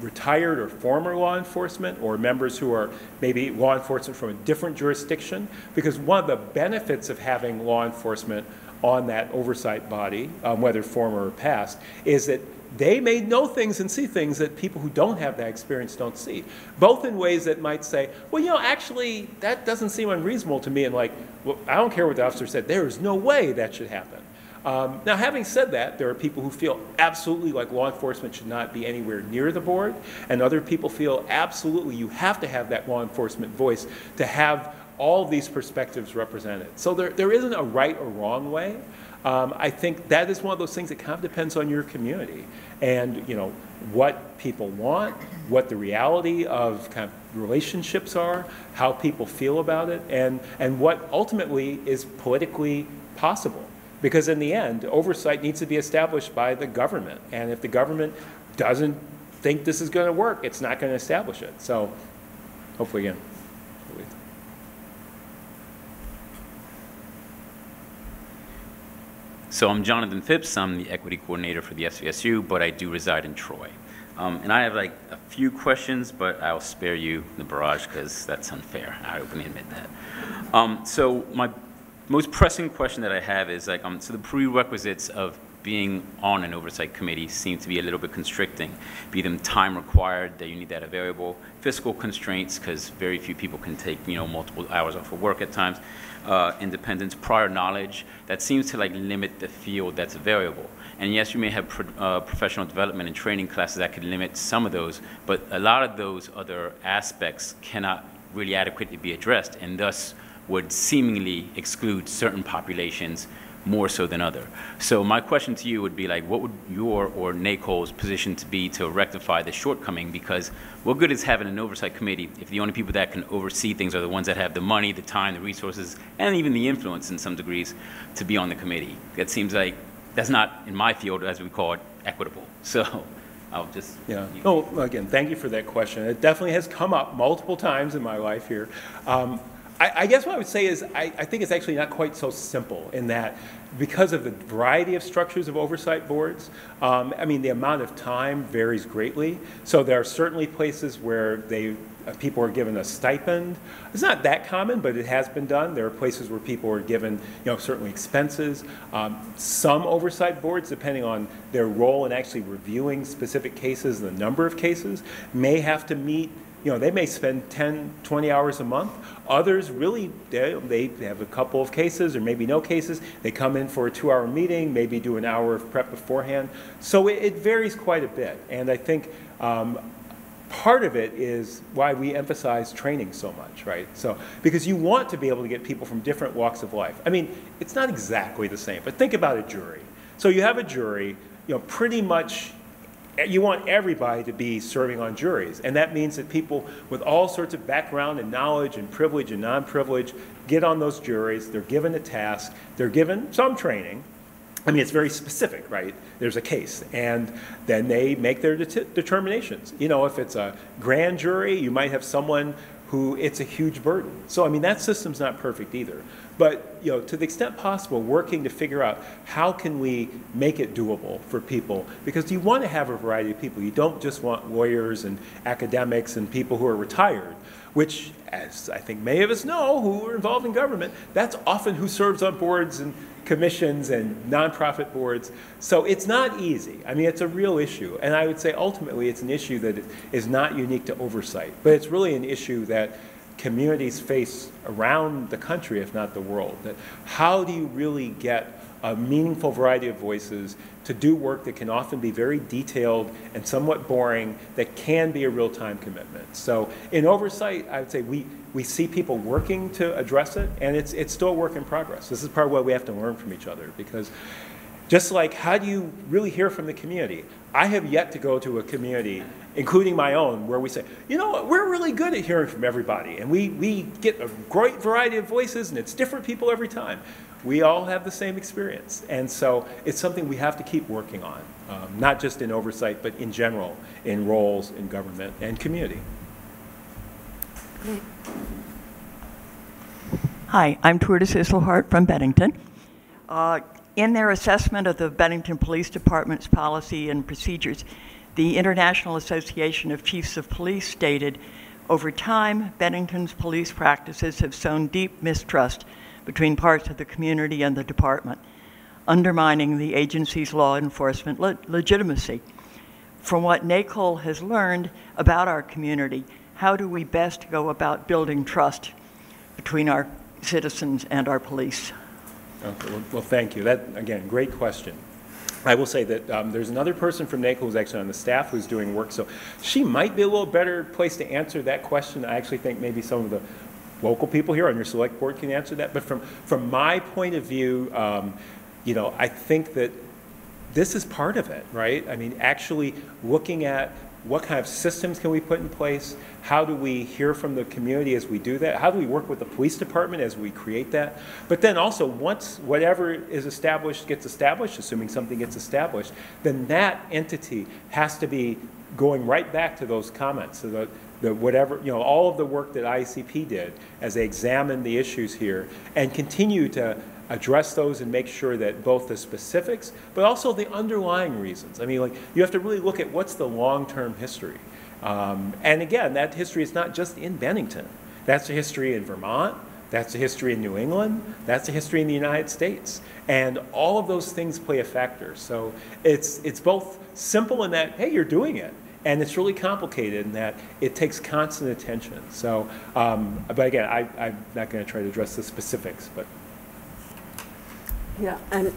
retired or former law enforcement, or members who are maybe law enforcement from a different jurisdiction, because one of the benefits of having law enforcement on that oversight body, whether former or past, is that they may know things and see things that people who don't have that experience don't see, both in ways that might say, well, you know, actually, that doesn't seem unreasonable to me, and like, well, I don't care what the officer said, there is no way that should happen. Now, having said that, there are people who feel absolutely like law enforcement should not be anywhere near the board, and other people feel absolutely you have to have that law enforcement voice to have all these perspectives represented. So there isn't a right or wrong way. I think that is one of those things that kind of depends on your community and, you know, what people want, what the reality of kind of relationships are, how people feel about it, and what ultimately is politically possible. Because in the end, oversight needs to be established by the government. And if the government doesn't think this is going to work, it's not going to establish it. So hopefully, again. So I'm Jonathan Phipps. I'm the equity coordinator for the SVSU, but I do reside in Troy. And I have like a few questions, but I'll spare you the barrage because that's unfair. I openly admit that. So my most pressing question that I have is like, so the prerequisites of being on an oversight committee seem to be a little bit constricting, be them time required, that you need that available, fiscal constraints, because very few people can take, you know, multiple hours off of work at times, independence, prior knowledge, that seems to like limit the field that's available. And yes, you may have professional development and training classes that could limit some of those, but a lot of those other aspects cannot really adequately be addressed, and thus would seemingly exclude certain populations more so than other. So my question to you would be like, what would your or NACOLE's position to be to rectify the shortcoming? Because what good is having an oversight committee if the only people that can oversee things are the ones that have the money, the time, the resources, and even the influence in some degrees to be on the committee? That seems like that's not, in my field, as we call it, equitable. So I'll just... Yeah. Oh, again, thank you for that question. It definitely has come up multiple times in my life here. I guess what I would say is I think it's actually not quite so simple in that because of the variety of structures of oversight boards, I mean, the amount of time varies greatly. So there are certainly places where people are given a stipend. It's not that common, but it has been done. There are places where people are given, you know, certainly expenses. Some oversight boards, depending on their role in actually reviewing specific cases, the number of cases, may have to meet, you know, they may spend 10, 20 hours a month. Others really, they have a couple of cases or maybe no cases. They come in for a 2-hour meeting, maybe do an hour of prep beforehand. So it varies quite a bit. And I think part of it is why we emphasize training so much, right? So, because you want to be able to get people from different walks of life. I mean, it's not exactly the same, but think about a jury. So you have a jury, you know, pretty much you want everybody to be serving on juries, and that means that people with all sorts of background and knowledge and privilege and non-privilege get on those juries. They're given a task, they're given some training, I mean, it's very specific, right? There's a case, and then they make their determinations. You know, if it's a grand jury, you might have someone who it's a huge burden. So, I mean, that system's not perfect either. But, you know, to the extent possible, working to figure out how can we make it doable for people, because you want to have a variety of people. You don't just want lawyers and academics and people who are retired, which, as I think many of us know who are involved in government, that's often who serves on boards and commissions and nonprofit boards. So it's not easy. I mean, it's a real issue. And I would say ultimately it's an issue that is not unique to oversight, but it's really an issue that communities face around the country, if not the world. That how do you really get a meaningful variety of voices to do work that can often be very detailed and somewhat boring, that can be a real-time commitment. So in oversight, I would say we see people working to address it, and it's still a work in progress. This is part of what we have to learn from each other, because just like how do you really hear from the community? I have yet to go to a community, including my own, where we say, you know what, we're really good at hearing from everybody, and we get a great variety of voices, and it's different people every time. We all have the same experience, and so it's something we have to keep working on, not just in oversight, but in general, in roles in government and community. Hi, I'm Twirtus Islehart from Bennington. In their assessment of the Bennington Police Department's policy and procedures, the International Association of Chiefs of Police stated, over time, Bennington's police practices have sown deep mistrust between parts of the community and the department, undermining the agency's law enforcement legitimacy. From what NACOLE has learned about our community, how do we best go about building trust between our citizens and our police? Okay, well, thank you. That, again, great question. I will say that there's another person from NACOLE who's actually on the staff who's doing work, so she might be a little better place to answer that question. I actually think maybe some of the local people here on your select board can answer that. But from my point of view, you know, I think that this is part of it, right? I mean, actually looking at what kind of systems can we put in place? How do we hear from the community as we do that? How do we work with the police department as we create that? But then also, once whatever is established gets established, assuming something gets established, then that entity has to be going right back to those comments. So the whatever, you know, all of the work that ICP did as they examined the issues here and continue to address those and make sure that both the specifics, but also the underlying reasons. I mean, like, you have to really look at what's the long-term history. And again, that history is not just in Bennington. That's the history in Vermont. That's the history in New England. That's the history in the United States. And all of those things play a factor. So it's both simple in that, hey, you're doing it. And it's really complicated in that it takes constant attention. So, but again, I'm not going to try to address the specifics, but. Yeah, and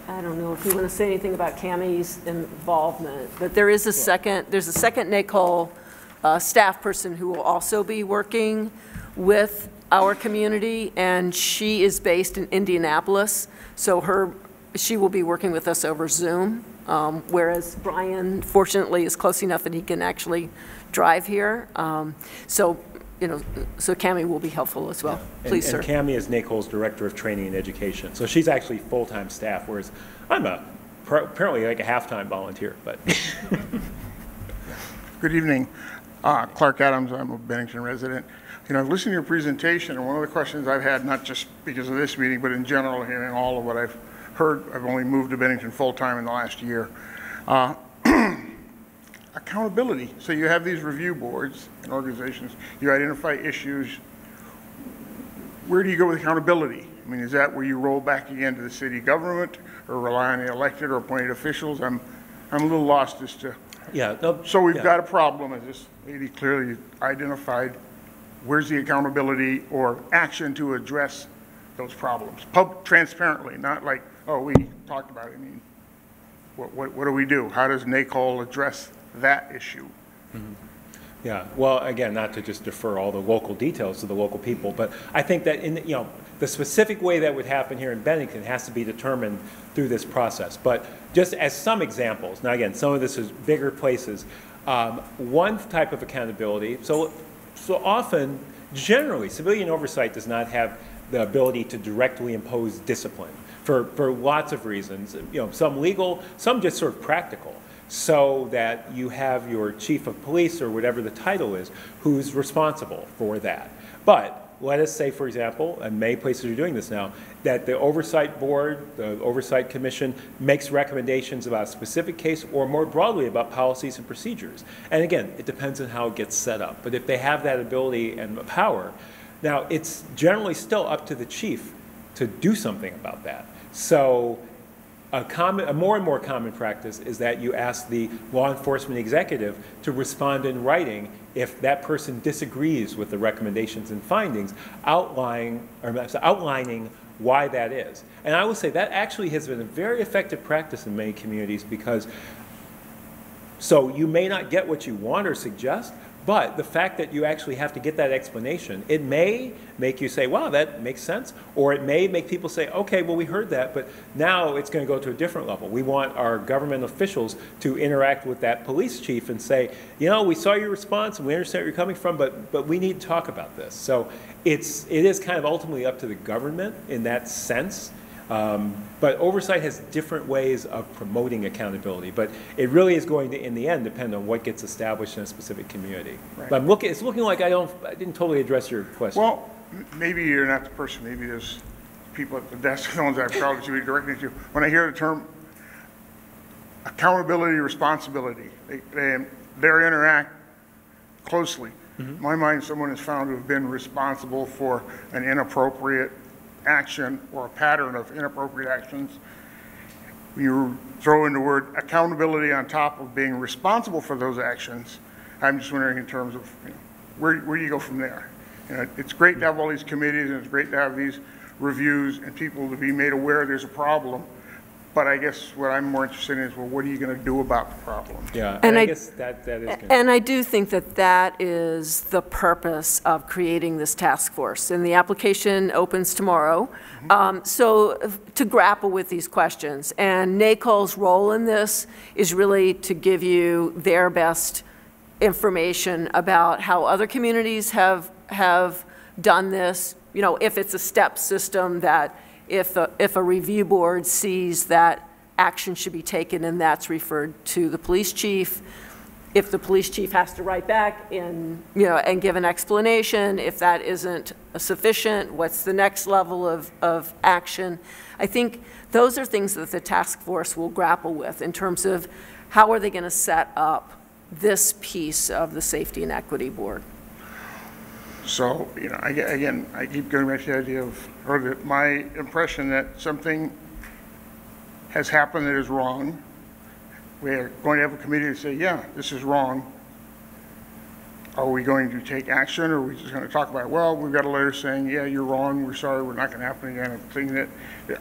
I don't know if you want to say anything about Cammie's involvement, but there's a second NACOLE staff person who will also be working with our community, and she is based in Indianapolis, so she will be working with us over Zoom, whereas Brian, fortunately, is close enough that he can actually drive here. So Cammie will be helpful as well. Yeah. Please, sir. And Cammie is NACOLE's Director of Training and Education. So she's actually full-time staff, whereas I'm apparently like a half-time volunteer. But Good evening. Clark Adams, I'm a Bennington resident. You know, I've listened to your presentation, and one of the questions I've had, not just because of this meeting, but in general, hearing all of what I've heard, I've only moved to Bennington full-time in the last year. Accountability. So you have these review boards and organizations. You identify issues. Where do you go with accountability? I mean, is that where you roll back again to the city government or rely on the elected or appointed officials? I'm a little lost as to. yeah. No, So we've got a problem, as this lady clearly identified. Where's the accountability or action to address those problems? Transparently, not like, oh, we talked about it. I mean, what do we do? How does NACOLE address that issue? Mm-hmm. Yeah, well, again, not to just defer all the local details to the local people, but I think that in the specific way that would happen here in Bennington has to be determined through this process. But just as some examples, now again, some of this is bigger places. One type of accountability, so often, generally, civilian oversight does not have the ability to directly impose discipline. for lots of reasons, some legal, some just sort of practical, so that you have your chief of police or whatever the title is who's responsible for that. But let us say, for example, and many places are doing this now, that the Oversight Board, the Oversight Commission, makes recommendations about a specific case or more broadly about policies and procedures. And again, it depends on how it gets set up. But if they have that ability and power, now it's generally still up to the chief to do something about that. So a more and more common practice is that you ask the law enforcement executive to respond in writing if that person disagrees with the recommendations and findings, outlining why that is. And I will say that actually has been a very effective practice in many communities, because so you may not get what you want or suggest, but the fact that you actually have to get that explanation, it may make you say, wow, that makes sense, or it may make people say, okay, well, we heard that, but now it's going to go to a different level. We want our government officials to interact with that police chief and say, we saw your response and we understand where you're coming from, but we need to talk about this. So it is kind of ultimately up to the government in that sense. But oversight has different ways of promoting accountability, but it really is going to, in the end, depend on what gets established in a specific community. Right. But it's looking like I didn't totally address your question. Well, maybe you're not the person. Maybe there's people at the desk, the ones I probably should be directing to. When I hear the term accountability, responsibility, they interact closely. Mm-hmm. In my mind, someone is found to have been responsible for an inappropriate action or a pattern of inappropriate actions. You throw in the word accountability on top of being responsible for those actions. I'm just wondering in terms of where do you go from there? It's great to have all these committees and it's great to have these reviews and people to be made aware there's a problem. But I guess what I'm more interested in is, well, what are you going to do about the problem? Yeah, and I guess that is good. And I do think that is the purpose of creating this task force. And the application opens tomorrow. Mm-hmm. So to grapple with these questions. And NACOLE's role in this is really to give you their best information about how other communities have done this. If it's a step system that if a review board sees that action should be taken and that's referred to the police chief, if the police chief has to write back and give an explanation, if that isn't sufficient, what's the next level of action? I think those are things that the task force will grapple with in terms of how are they going to set up this piece of the Safety and Equity Board. So, again, I keep going back to the idea of, or my impression that something has happened that is wrong. We're going to have a committee to say, yeah, this is wrong. Are we going to take action, or are we just going to talk about it? Well, we've got a letter saying, yeah, you're wrong, we're sorry, we're not going to happen again. A thing that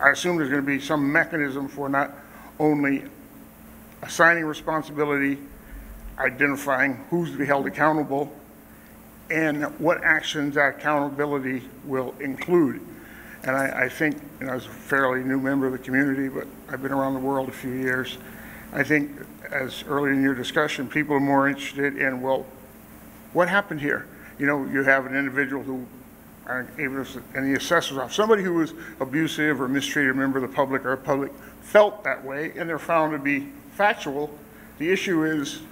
I assume there's going to be some mechanism for not only assigning responsibility, identifying who's to be held accountable, and what actions that accountability will include. And I think, I was a fairly new member of the community, but I've been around the world a few years. I think, as earlier in your discussion, people are more interested in, well, what happened here? You have an individual who, in the assessor's office, somebody who was abusive or mistreated a member of the public or public felt that way, and they're found to be factual. The issue is,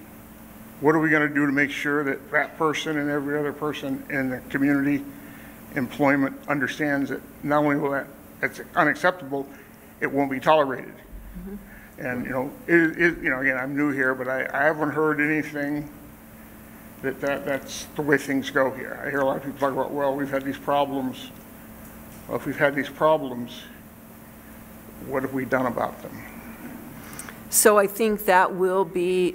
what are we going to do to make sure that that person and every other person in the community employment understands that not only will that's unacceptable, it won't be tolerated. Mm-hmm. And again, I'm new here, but I haven't heard anything that's the way things go here. I hear a lot of people talk about, well, we've had these problems. Well, if we've had these problems, what have we done about them? So I think that will be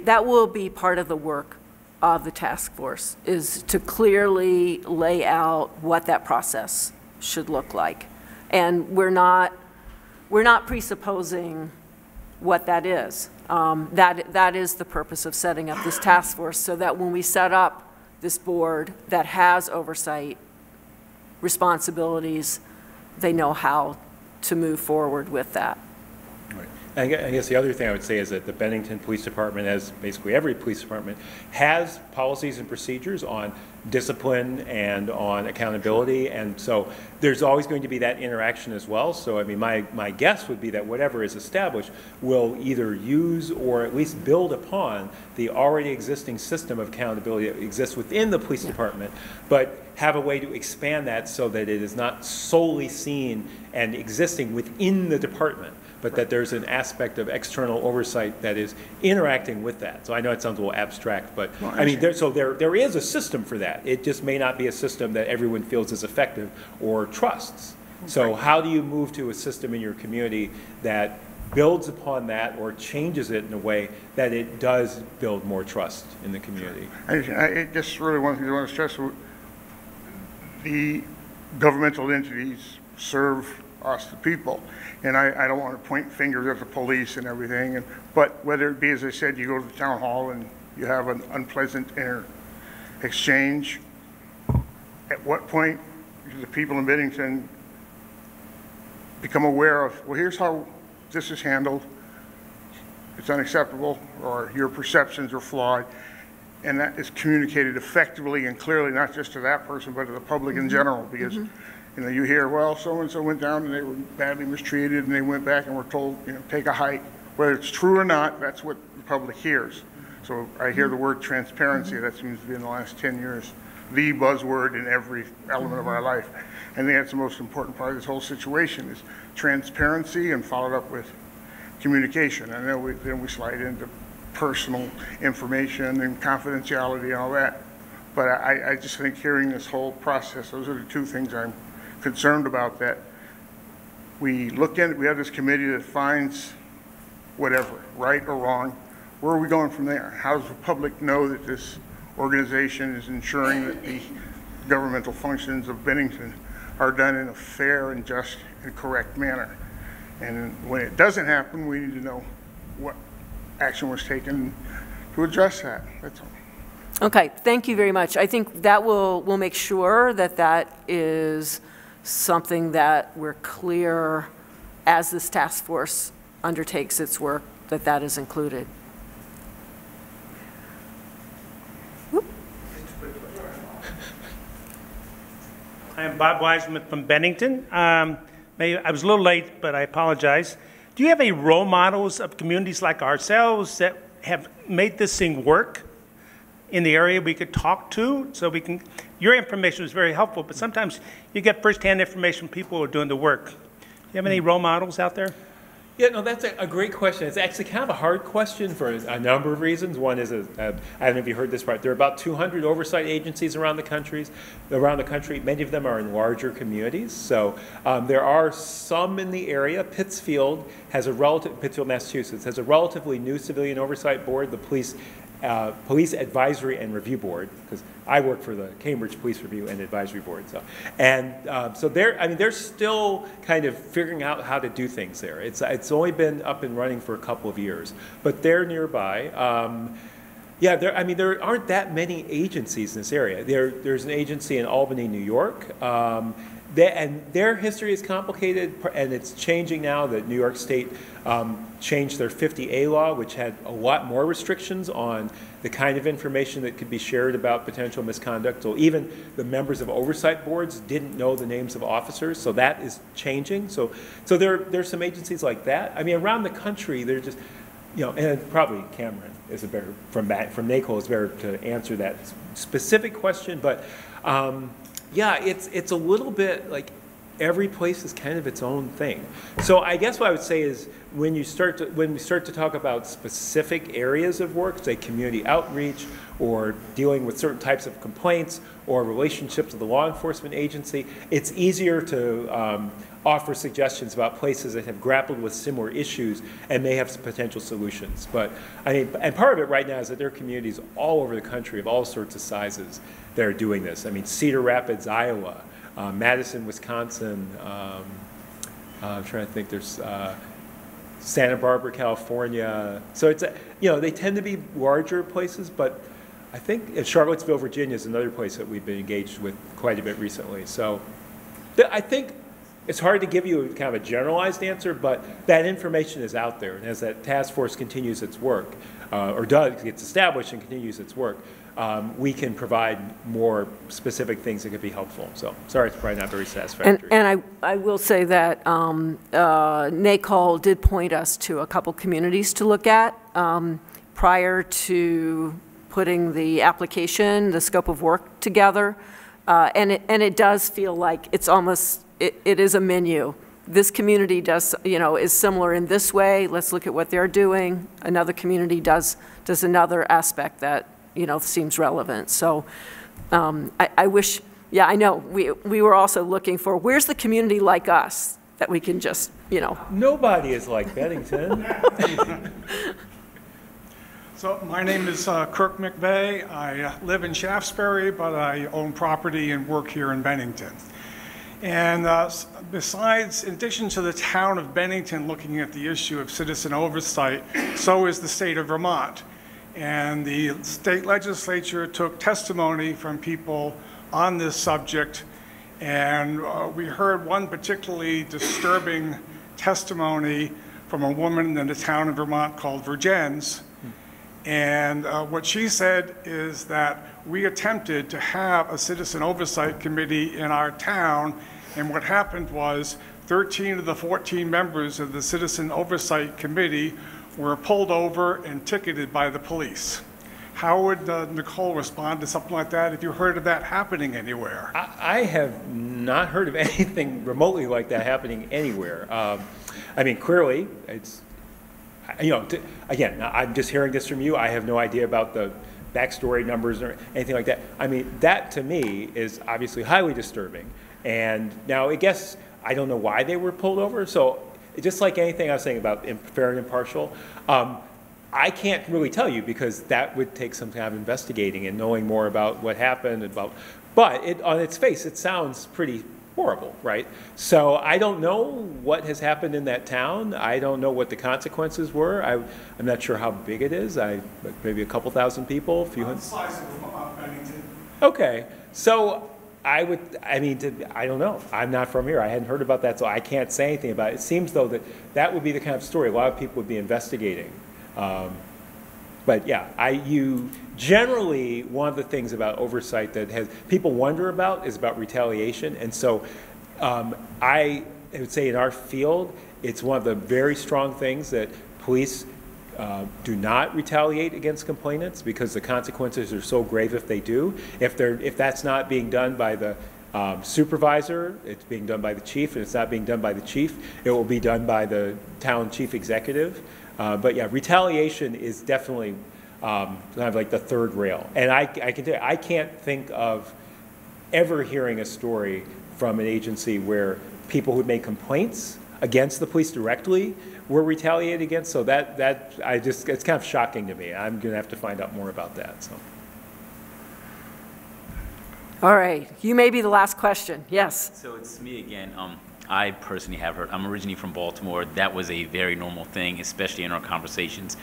part of the work of the task force, is to clearly lay out what that process should look like. And we're not presupposing what that is. That is the purpose of setting up this task force, so that when we set up this board that has oversight responsibilities, they know how to move forward with that. Right. I guess the other thing I would say is that the Bennington Police Department, as basically every police department, has policies and procedures on discipline and on accountability, and so there's always going to be that interaction as well. So I mean, my guess would be that whatever is established will either use or at least build upon the already existing system of accountability that exists within the police department, but have a way to expand that so that it is not solely seen and existing within the department, but that there's an aspect of external oversight that is interacting with that. So I know it sounds a little abstract, but well, I mean, there is a system for that. It just may not be a system that everyone feels is effective or trusts. So how do you move to a system in your community that builds upon that or changes it in a way that it does build more trust in the community? I just really want to stress the governmental entities serve us, the people. And I don't want to point fingers at the police and everything, but whether it be, as I said, you go to the town hall and you have an unpleasant exchange, at what point do the people in Bennington become aware of, well, here's how this is handled, it's unacceptable, or your perceptions are flawed, and that is communicated effectively and clearly, not just to that person, but to the public in general, because you know, you hear, well, so-and-so went down and they were badly mistreated and they went back and were told, you know, take a hike. Whether it's true or not, that's what the public hears. So I hear the word transparency, that seems to be in the last 10 years, the buzzword in every element of our life. I think that's the most important part of this whole situation is transparency and followed up with communication. And then we slide into personal information and confidentiality and all that. But I just think hearing this whole process, those are the two things I'm concerned about, that we look at it, we have this committee that finds whatever, right or wrong. Where are we going from there? How does the public know that this organization is ensuring that the governmental functions of Bennington are done in a fair and just and correct manner? And when it doesn't happen, we need to know what action was taken to address that. That's all. Okay, thank you very much. I think that will make sure that that is something that we're clear as this task force undertakes its work, that that is included. Whoop. I am Bob Wiseman from Bennington. I was a little late, but I apologize. Do you have any role models of communities like ourselves that have made this thing work in the area we could talk to, so we can, your information was very helpful, but sometimes you get firsthand information from people who are doing the work. Do you have any role models out there? Yeah, no, that's a great question. It's actually kind of a hard question for a number of reasons. One is, I don't know if you heard this part, there are about 200 oversight agencies around the country. Many of them are in larger communities. So there are some in the area. Pittsfield, Massachusetts, has a relatively new civilian oversight board, the Police Advisory and Review Board, because I work for the Cambridge Police Review and Advisory Board. So they're still kind of figuring out how to do things there. It's only been up and running for a couple of years, but they're nearby. There aren't that many agencies in this area. There's an agency in Albany, New York. And their history is complicated, and it's changing now that New York State changed their 50A law, which had a lot more restrictions on the kind of information that could be shared about potential misconduct. So even the members of oversight boards didn't know the names of officers, so that is changing. So there's some agencies like that. I mean, around the country, they're just, and probably Cameron is a better, from NACOLE is better to answer that specific question, but yeah, it's a little bit like every place is kind of its own thing. So I guess what I would say is when we start to talk about specific areas of work, say community outreach or dealing with certain types of complaints or relationships with the law enforcement agency, it's easier to offer suggestions about places that have grappled with similar issues and may have some potential solutions. But I mean, and part of it right now is that there are communities all over the country of all sorts of sizes that are doing this. I mean, Cedar Rapids, Iowa, Madison, Wisconsin, I'm trying to think, there's Santa Barbara, California. So it's, they tend to be larger places, but I think Charlottesville, Virginia is another place that we've been engaged with quite a bit recently. So I think it's hard to give you kind of a generalized answer, but that information is out there. And as that task force continues its work, gets established and continues its work, we can provide more specific things that could be helpful. So sorry, it's probably not very satisfactory. And I will say that NACOLE did point us to a couple communities to look at prior to putting the application, the scope of work together. And it does feel like it's almost, it is a menu. This community does, is similar in this way. Let's look at what they're doing. Another community does another aspect that, seems relevant. So I wish, yeah, I know, we were also looking for, where's the community like us that we can just, Nobody is like Bennington. So my name is Kirk McVeigh. I live in Shaftesbury, but I own property and work here in Bennington. And in addition to the town of Bennington looking at the issue of citizen oversight, so is the state of Vermont. And the state legislature took testimony from people on this subject, and we heard one particularly disturbing testimony from a woman in the town of Vermont called Virgins. And what she said is that we attempted to have a citizen oversight committee in our town, and what happened was 13 of the 14 members of the citizen oversight committee were pulled over and ticketed by the police. How would NACOLE respond to something like that if you heard of that happening anywhere? I have not heard of anything remotely like that happening anywhere. I mean, clearly, it's, again, I'm just hearing this from you. I have no idea about the backstory numbers or anything like that. I mean, that to me is obviously highly disturbing. And now, I guess, I don't know why they were pulled over. So just like anything I was saying about fair and impartial, I can't really tell you because that would take some kind of investigating and knowing more about what happened. But on its face, it sounds pretty horrible, right? So I don't know what has happened in that town. I don't know what the consequences were. I'm not sure how big it is. Maybe a couple thousand people, a few hundred. The size of Bennington. Okay, so I don't know. I'm not from here. I hadn't heard about that, so I can't say anything about it. It seems, though, that would be the kind of story a lot of people would be investigating. But yeah, generally, one of the things about oversight that people wonder about is about retaliation. And so I would say in our field, it's one of the very strong things that police do not retaliate against complainants because the consequences are so grave if they do. If that's not being done by the supervisor, it's being done by the chief, and it's not being done by the chief, it will be done by the town chief executive. But yeah, retaliation is definitely kind of like the third rail. And I can tell you, I can't think of ever hearing a story from an agency where people who made complaints against the police directly were retaliated against. So it's kind of shocking to me. I'm going to have to find out more about that. So. All right, you may be the last question. Yes. So it's me again. I personally have heard, I'm originally from Baltimore, that was a very normal thing, especially in our conversations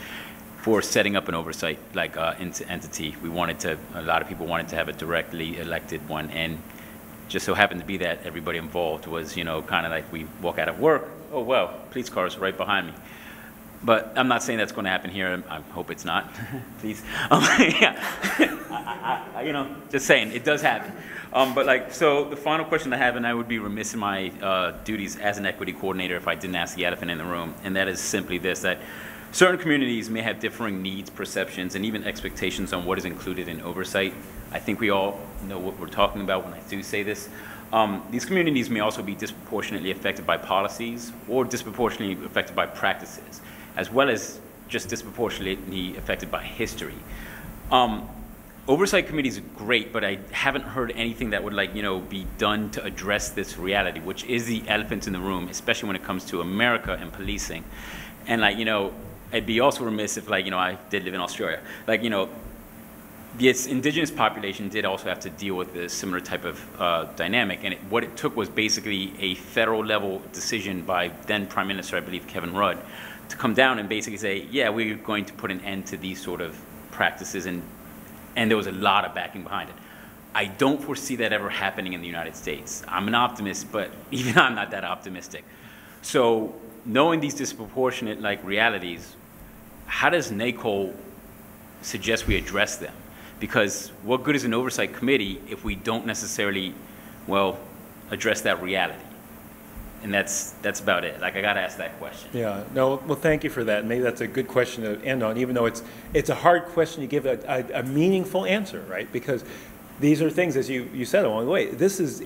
for setting up an oversight entity. A lot of people wanted to have a directly elected one, and just so happened to be that everybody involved was, kind of like we walk out of work, oh well, police cars right behind me. But I'm not saying that's going to happen here. I hope it's not, please. Just saying, it does happen. So the final question I have, and I would be remiss in my duties as an equity coordinator if I didn't ask the elephant in the room, and that is simply this, that certain communities may have differing needs, perceptions, and even expectations on what is included in oversight. I think we all know what we're talking about when I do say this. These communities may also be disproportionately affected by policies or disproportionately affected by practices, as well as just disproportionately affected by history. Oversight committees are great, but I haven't heard anything that would be done to address this reality, which is the elephant in the room, especially when it comes to America and policing. And I'd be also remiss if I did live in Australia. This indigenous population did also have to deal with a similar type of dynamic, and what it took was basically a federal level decision by then Prime Minister, I believe, Kevin Rudd, to come down and basically say, yeah, we're going to put an end to these sort of practices, and there was a lot of backing behind it. I don't foresee that ever happening in the United States. I'm an optimist, but even I'm not that optimistic. So knowing these disproportionate realities, how does NACOLE suggest we address them? Because what good is an oversight committee if we don't necessarily, well, address that reality? And that's about it. I got to ask that question. Yeah, no, well, thank you for that. Maybe that's a good question to end on, even though it's a hard question to give a meaningful answer, right? Because these are things, as you said along the way, this is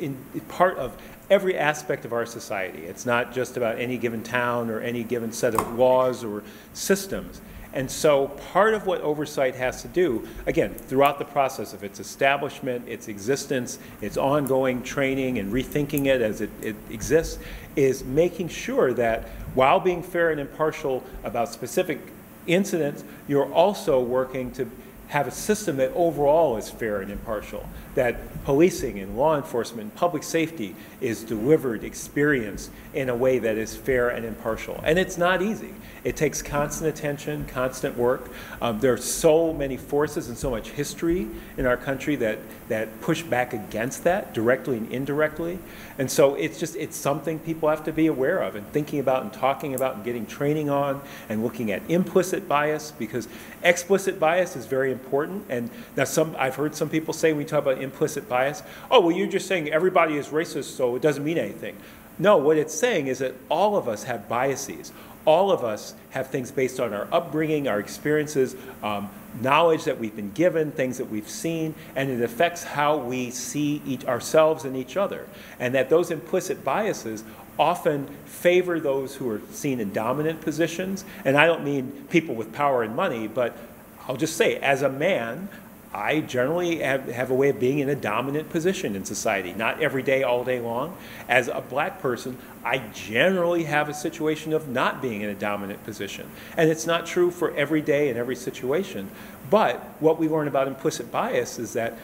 part of every aspect of our society. It's not just about any given town or any given set of laws or systems. And so part of what oversight has to do, again, throughout the process of its establishment, its existence, its ongoing training and rethinking it as it exists, is making sure that while being fair and impartial about specific incidents, you're also working to have a system that overall is fair and impartial, that policing and law enforcement and public safety is delivered, experienced in a way that is fair and impartial. And it's not easy. It takes constant attention, constant work. There are so many forces and so much history in our country that push back against that, directly and indirectly. And so it's something people have to be aware of and thinking about and talking about and getting training on and looking at implicit bias, because explicit bias is very important. And now I've heard some people say when we talk about implicit bias, oh, well, you're just saying everybody is racist, so it doesn't mean anything. No, what it's saying is that all of us have biases. All of us have things based on our upbringing, our experiences, knowledge that we've been given, things that we've seen, and it affects how we see ourselves and each other. And that those implicit biases often favor those who are seen in dominant positions. And I don't mean people with power and money, but I'll just say, as a man, I generally have a way of being in a dominant position in society, not every day, all day long. As a black person, I generally have a situation of not being in a dominant position. And it's not true for every day and every situation. But what we learn about implicit bias is that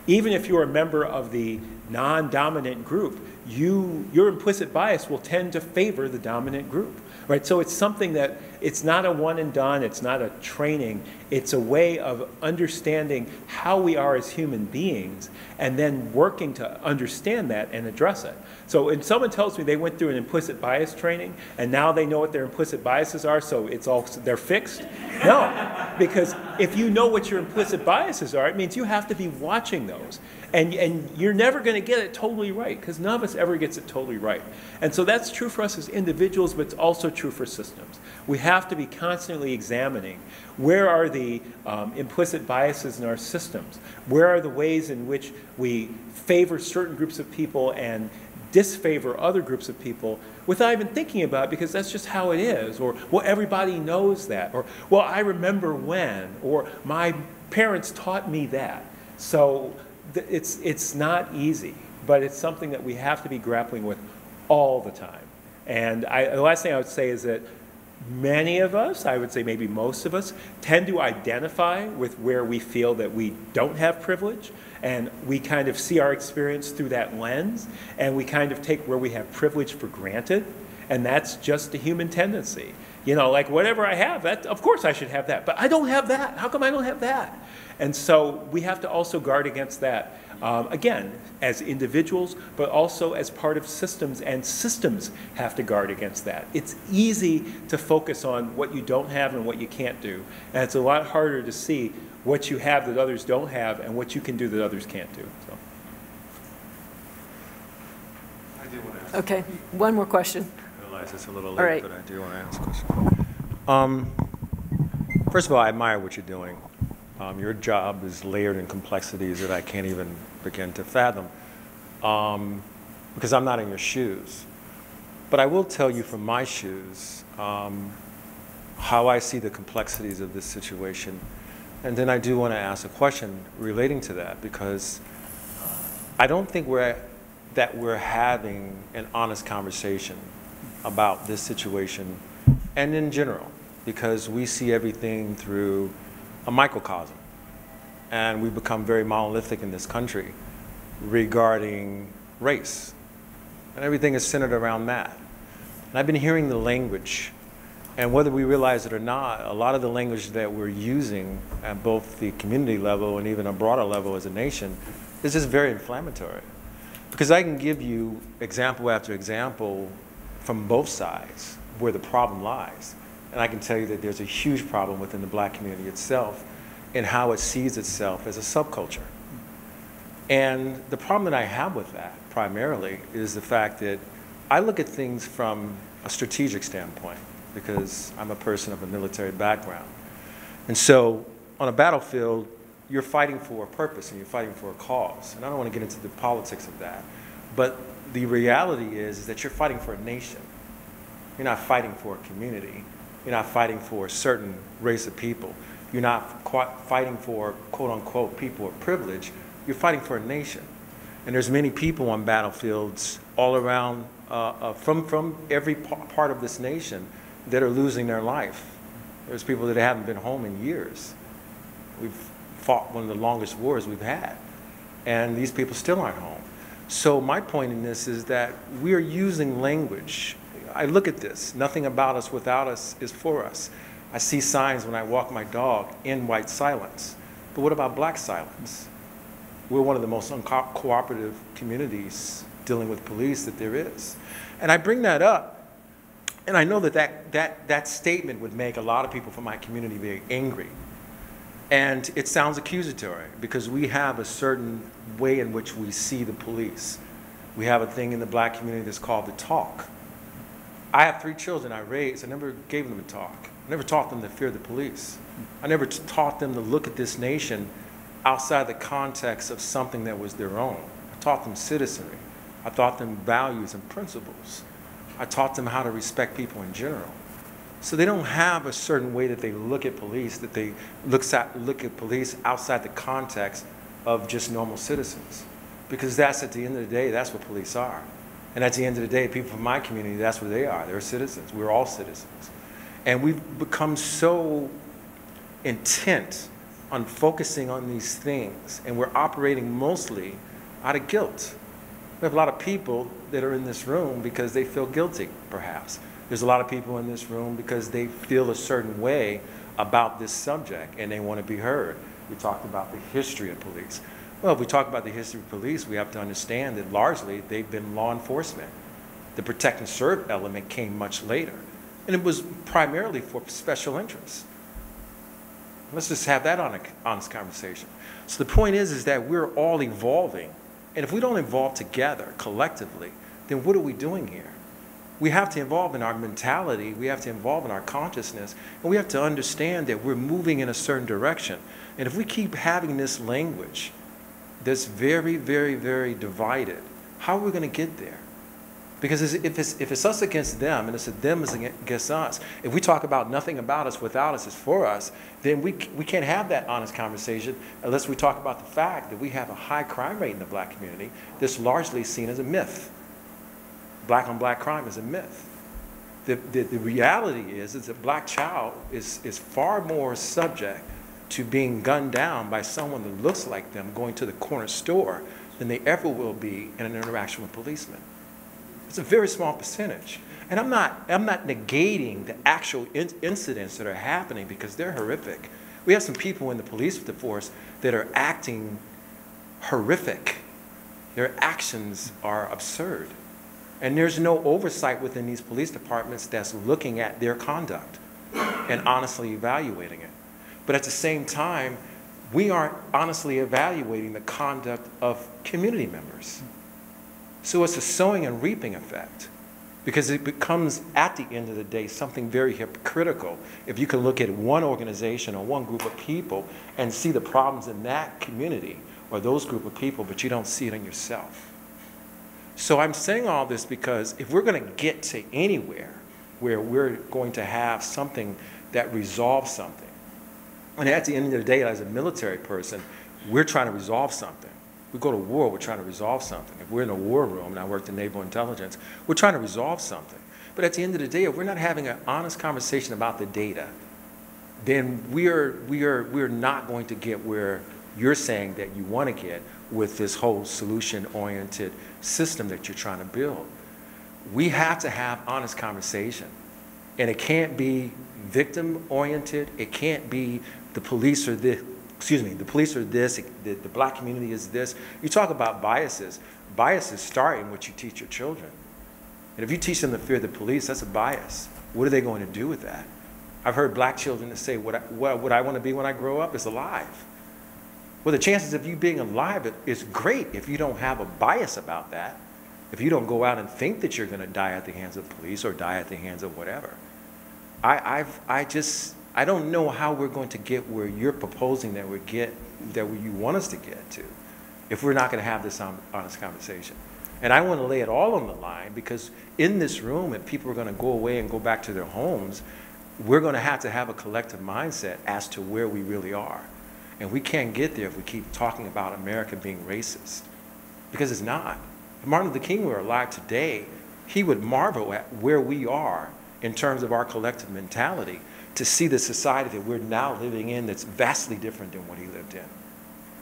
even if you're a member of the non-dominant group, your implicit bias will tend to favor the dominant group. Right? So it's something that, it's not a one and done, it's not a training, it's a way of understanding how we are as human beings and then working to understand that and address it. So when someone tells me they went through an implicit bias training and now they know what their implicit biases are, so they're fixed? No, because if you know what your implicit biases are, it means you have to be watching those. And you're never going to get it totally right, because none of us ever gets it totally right. And so that's true for us as individuals, but it's also true for systems. We have to be constantly examining where are the implicit biases in our systems? Where are the ways in which we favor certain groups of people and disfavor other groups of people without even thinking about it, because that's just how it is, or, well, everybody knows that, or, well, I remember when, or my parents taught me that. So it's not easy, but it's something that we have to be grappling with all the time. And the last thing I would say is that many of us, I would say maybe most of us, tend to identify with where we feel that we don't have privilege, and we kind of see our experience through that lens, and we kind of take where we have privilege for granted, and that's just a human tendency. You know, like whatever I have, of course I should have that, but I don't have that. How come I don't have that? And so we have to also guard against that, again, as individuals, but also as part of systems, and systems have to guard against that. It's easy to focus on what you don't have and what you can't do, and it's a lot harder to see what you have that others don't have and what you can do that others can't do. So. I do want to ask. Okay, one more question. I realize it's a little late, right. but I do want to ask a question. First of all, I admire what you're doing. Your job is layered in complexities that I can't even begin to fathom, because I'm not in your shoes. But I will tell you from my shoes how I see the complexities of this situation. And then I do want to ask a question relating to that, because I don't think we're having an honest conversation about this situation and in general, because we see everything through a microcosm. And we become very monolithic in this country regarding race. And everything is centered around that. And I've been hearing the language, and whether we realize it or not, a lot of the language that we're using at both the community level and even a broader level as a nation is just very inflammatory. Because I can give you example after example from both sides where the problem lies. And I can tell you that there's a huge problem within the black community itself and how it sees itself as a subculture. And the problem that I have with that, primarily, is the fact that I look at things from a strategic standpoint, because I'm a person of a military background. And so, on a battlefield, you're fighting for a purpose and you're fighting for a cause. And I don't want to get into the politics of that. But the reality is that you're fighting for a nation. You're not fighting for a community. You're not fighting for a certain race of people. You're not fighting for, quote unquote, people of privilege. You're fighting for a nation. And there's many people on battlefields all around, from every part of this nation that are losing their life. There's people that haven't been home in years. We've fought one of the longest wars we've had. And these people still aren't home. So my point in this is that we're using language. I look at this, nothing about us without us is for us. I see signs when I walk my dog, in white silence. But what about black silence? We're one of the most uncooperative communities dealing with police that there is. And I bring that up, and I know that statement would make a lot of people from my community very angry. And it sounds accusatory because we have a certain way in which we see the police. We have a thing in the black community that's called the talk. I have 3 children I raised. I never gave them a talk. I never taught them to fear the police. I never taught them to look at this nation outside the context of something that was their own. I taught them citizenry. I taught them values and principles. I taught them how to respect people in general. So they don't have a certain way that they look at police, that they look at police outside the context of just normal citizens. Because that's, at the end of the day, that's what police are. And at the end of the day, people from my community, that's what they are. They're citizens. We're all citizens. And we've become so intent on focusing on these things, and we're operating mostly out of guilt. We have a lot of people that are in this room because they feel guilty, perhaps. There's a lot of people in this room because they feel a certain way about this subject and they want to be heard. We talked about the history of police. Well, if we talk about the history of police, we have to understand that largely they've been law enforcement. The protect and serve element came much later. And it was primarily for special interests. Let's just have that honest conversation. So the point is that we're all evolving. And if we don't evolve together, collectively, then what are we doing here? We have to evolve in our mentality, we have to evolve in our consciousness, and we have to understand that we're moving in a certain direction. And if we keep having this language that's very, very, very divided, how are we going to get there? Because if it's us against them, and it's them against us, if we talk about nothing about us without us is for us, then we can't have that honest conversation unless we talk about the fact that we have a high crime rate in the black community that's largely seen as a myth. Black on black crime is a myth. The reality is that a black child is far more subject to being gunned down by someone that looks like them going to the corner store than they ever will be in an interaction with policemen. It's a very small percentage. And I'm not negating the actual incidents that are happening because they're horrific. We have some people in the police force that are acting horrific. Their actions are absurd. And there's no oversight within these police departments that's looking at their conduct and honestly evaluating it. But at the same time, we aren't honestly evaluating the conduct of community members. So it's a sowing and reaping effect because it becomes, at the end of the day, something very hypocritical if you can look at one organization or one group of people and see the problems in that community or those group of people, but you don't see it in yourself. So I'm saying all this because if we're going to get to anywhere where we're going to have something that resolves something, and at the end of the day, as a military person, we're trying to resolve something. We go to war, we're trying to resolve something. If we're in a war room, and I worked in naval intelligence, we're trying to resolve something. But at the end of the day, if we're not having an honest conversation about the data, then we're not going to get where you're saying that you want to get with this whole solution-oriented system that you're trying to build. We have to have honest conversation. And it can't be victim-oriented. It can't be the police are this excuse me, the police are this, the black community is this. You talk about biases. Biases start in what you teach your children. And if you teach them to fear the police, that's a bias. What are they going to do with that? I've heard black children that say, what I want to be when I grow up is alive. Well, the chances of you being alive is great if you don't have a bias about that. If you don't go out and think that you're going to die at the hands of police or die at the hands of whatever. I don't know how we're going to get where you're proposing that you want us to get to if we're not going to have this honest conversation. And I want to lay it all on the line, because in this room, if people are going to go away and go back to their homes, we're going to have a collective mindset as to where we really are. And we can't get there if we keep talking about America being racist, because it's not. If Martin Luther King were alive today, he would marvel at where we are in terms of our collective mentality to see the society that we're now living in that's vastly different than what he lived in.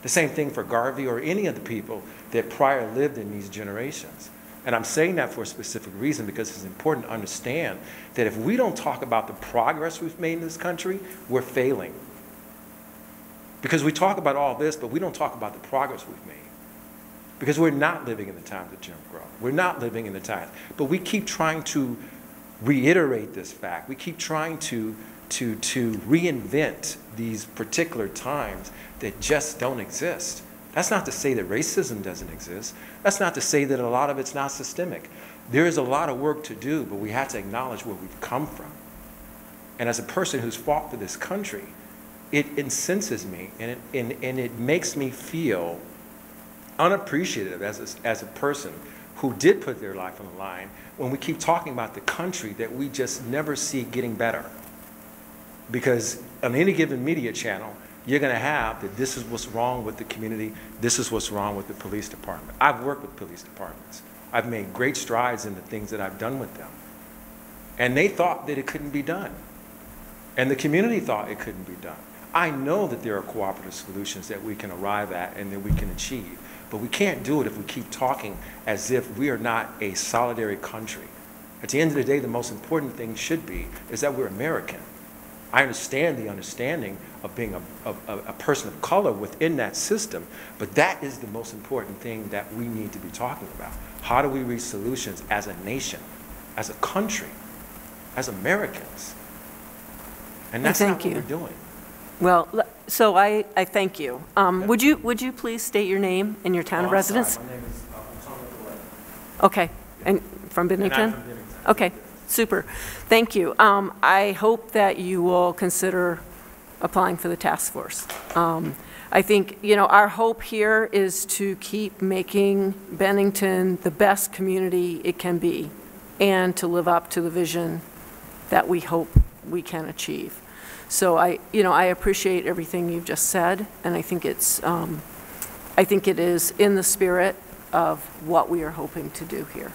The same thing for Garvey or any of the people that prior lived in these generations. And I'm saying that for a specific reason, because it's important to understand that if we don't talk about the progress we've made in this country, we're failing. Because we talk about all this, but we don't talk about the progress we've made. Because we're not living in the times of Jim Crow. We're not living in the times. But we keep trying to reiterate this fact. We keep trying to reinvent these particular times that just don't exist. That's not to say that racism doesn't exist. That's not to say that a lot of it's not systemic. There is a lot of work to do, but we have to acknowledge where we've come from. And as a person who's fought for this country, it incenses me, and it makes me feel unappreciative as a person who did put their life on the line when we keep talking about the country that we just never see getting better. Because on any given media channel, you're going to have that this is what's wrong with the community, this is what's wrong with the police department. I've worked with police departments. I've made great strides in the things that I've done with them. And they thought that it couldn't be done. And the community thought it couldn't be done. I know that there are cooperative solutions that we can arrive at and that we can achieve. But we can't do it if we keep talking as if we are not a solidary country. At the end of the day, the most important thing should be is that we're American. I understand the understanding of being a person of color within that system, but that is the most important thing that we need to be talking about. How do we reach solutions as a nation, as a country, as Americans? And that's not what we're doing. Well, so I thank you. Would you please state your name and your town of residence? My name is Auditor. Okay, and from Bennington? And I'm from Bennington. Okay, super. Thank you. I hope that you will consider applying for the task force. I think, our hope here is to keep making Bennington the best community it can be and to live up to the vision that we hope we can achieve. So I appreciate everything you've just said, and I think it is in the spirit of what we are hoping to do here.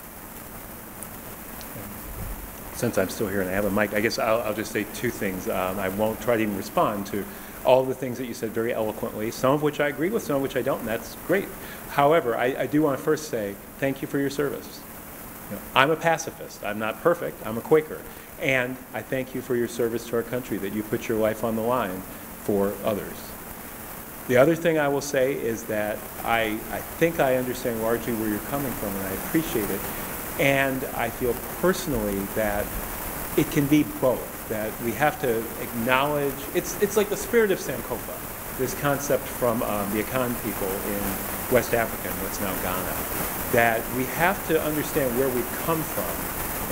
Since I'm still here and I have a mic, I guess I'll just say two things. I won't try to even respond to all the things that you said very eloquently, some of which I agree with, some of which I don't, and that's great. However, I do want to first say thank you for your service. I'm a pacifist. I'm not perfect. I'm a Quaker. And I thank you for your service to our country, that you put your life on the line for others. The other thing I will say is that I think I understand largely where you're coming from, and I appreciate it. And I feel personally that it can be both, that we have to acknowledge, it's like the spirit of Sankofa, this concept from the Akan people in West Africa and what's now Ghana, that we have to understand where we've come from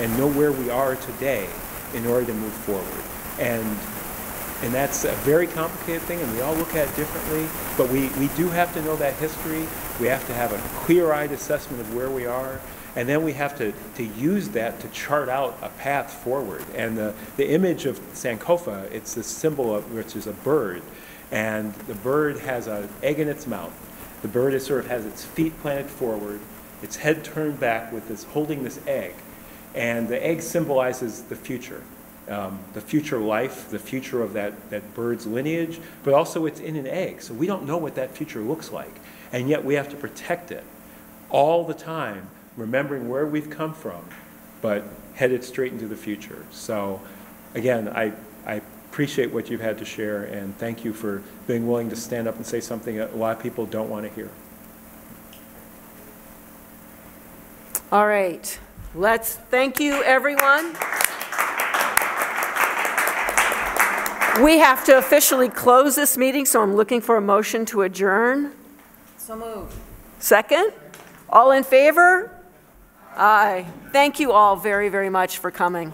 and know where we are today in order to move forward. And that's a very complicated thing, and we all look at it differently, but we do have to know that history. We have to have a clear-eyed assessment of where we are, and then we have to use that to chart out a path forward. And the image of Sankofa, it's the symbol of which is a bird, and the bird has an egg in its mouth. The bird has its feet planted forward, its head turned back with holding this egg. And the egg symbolizes the future life, the future of that bird's lineage, but also it's in an egg. So we don't know what that future looks like. And yet we have to protect it all the time, remembering where we've come from, but headed straight into the future. So again, I appreciate what you've had to share, and thank you for being willing to stand up and say something that a lot of people don't want to hear. All right, thank you, everyone. We have to officially close this meeting, so I'm looking for a motion to adjourn. So moved. Second? All in favor? Aye. Thank you all very, very much for coming.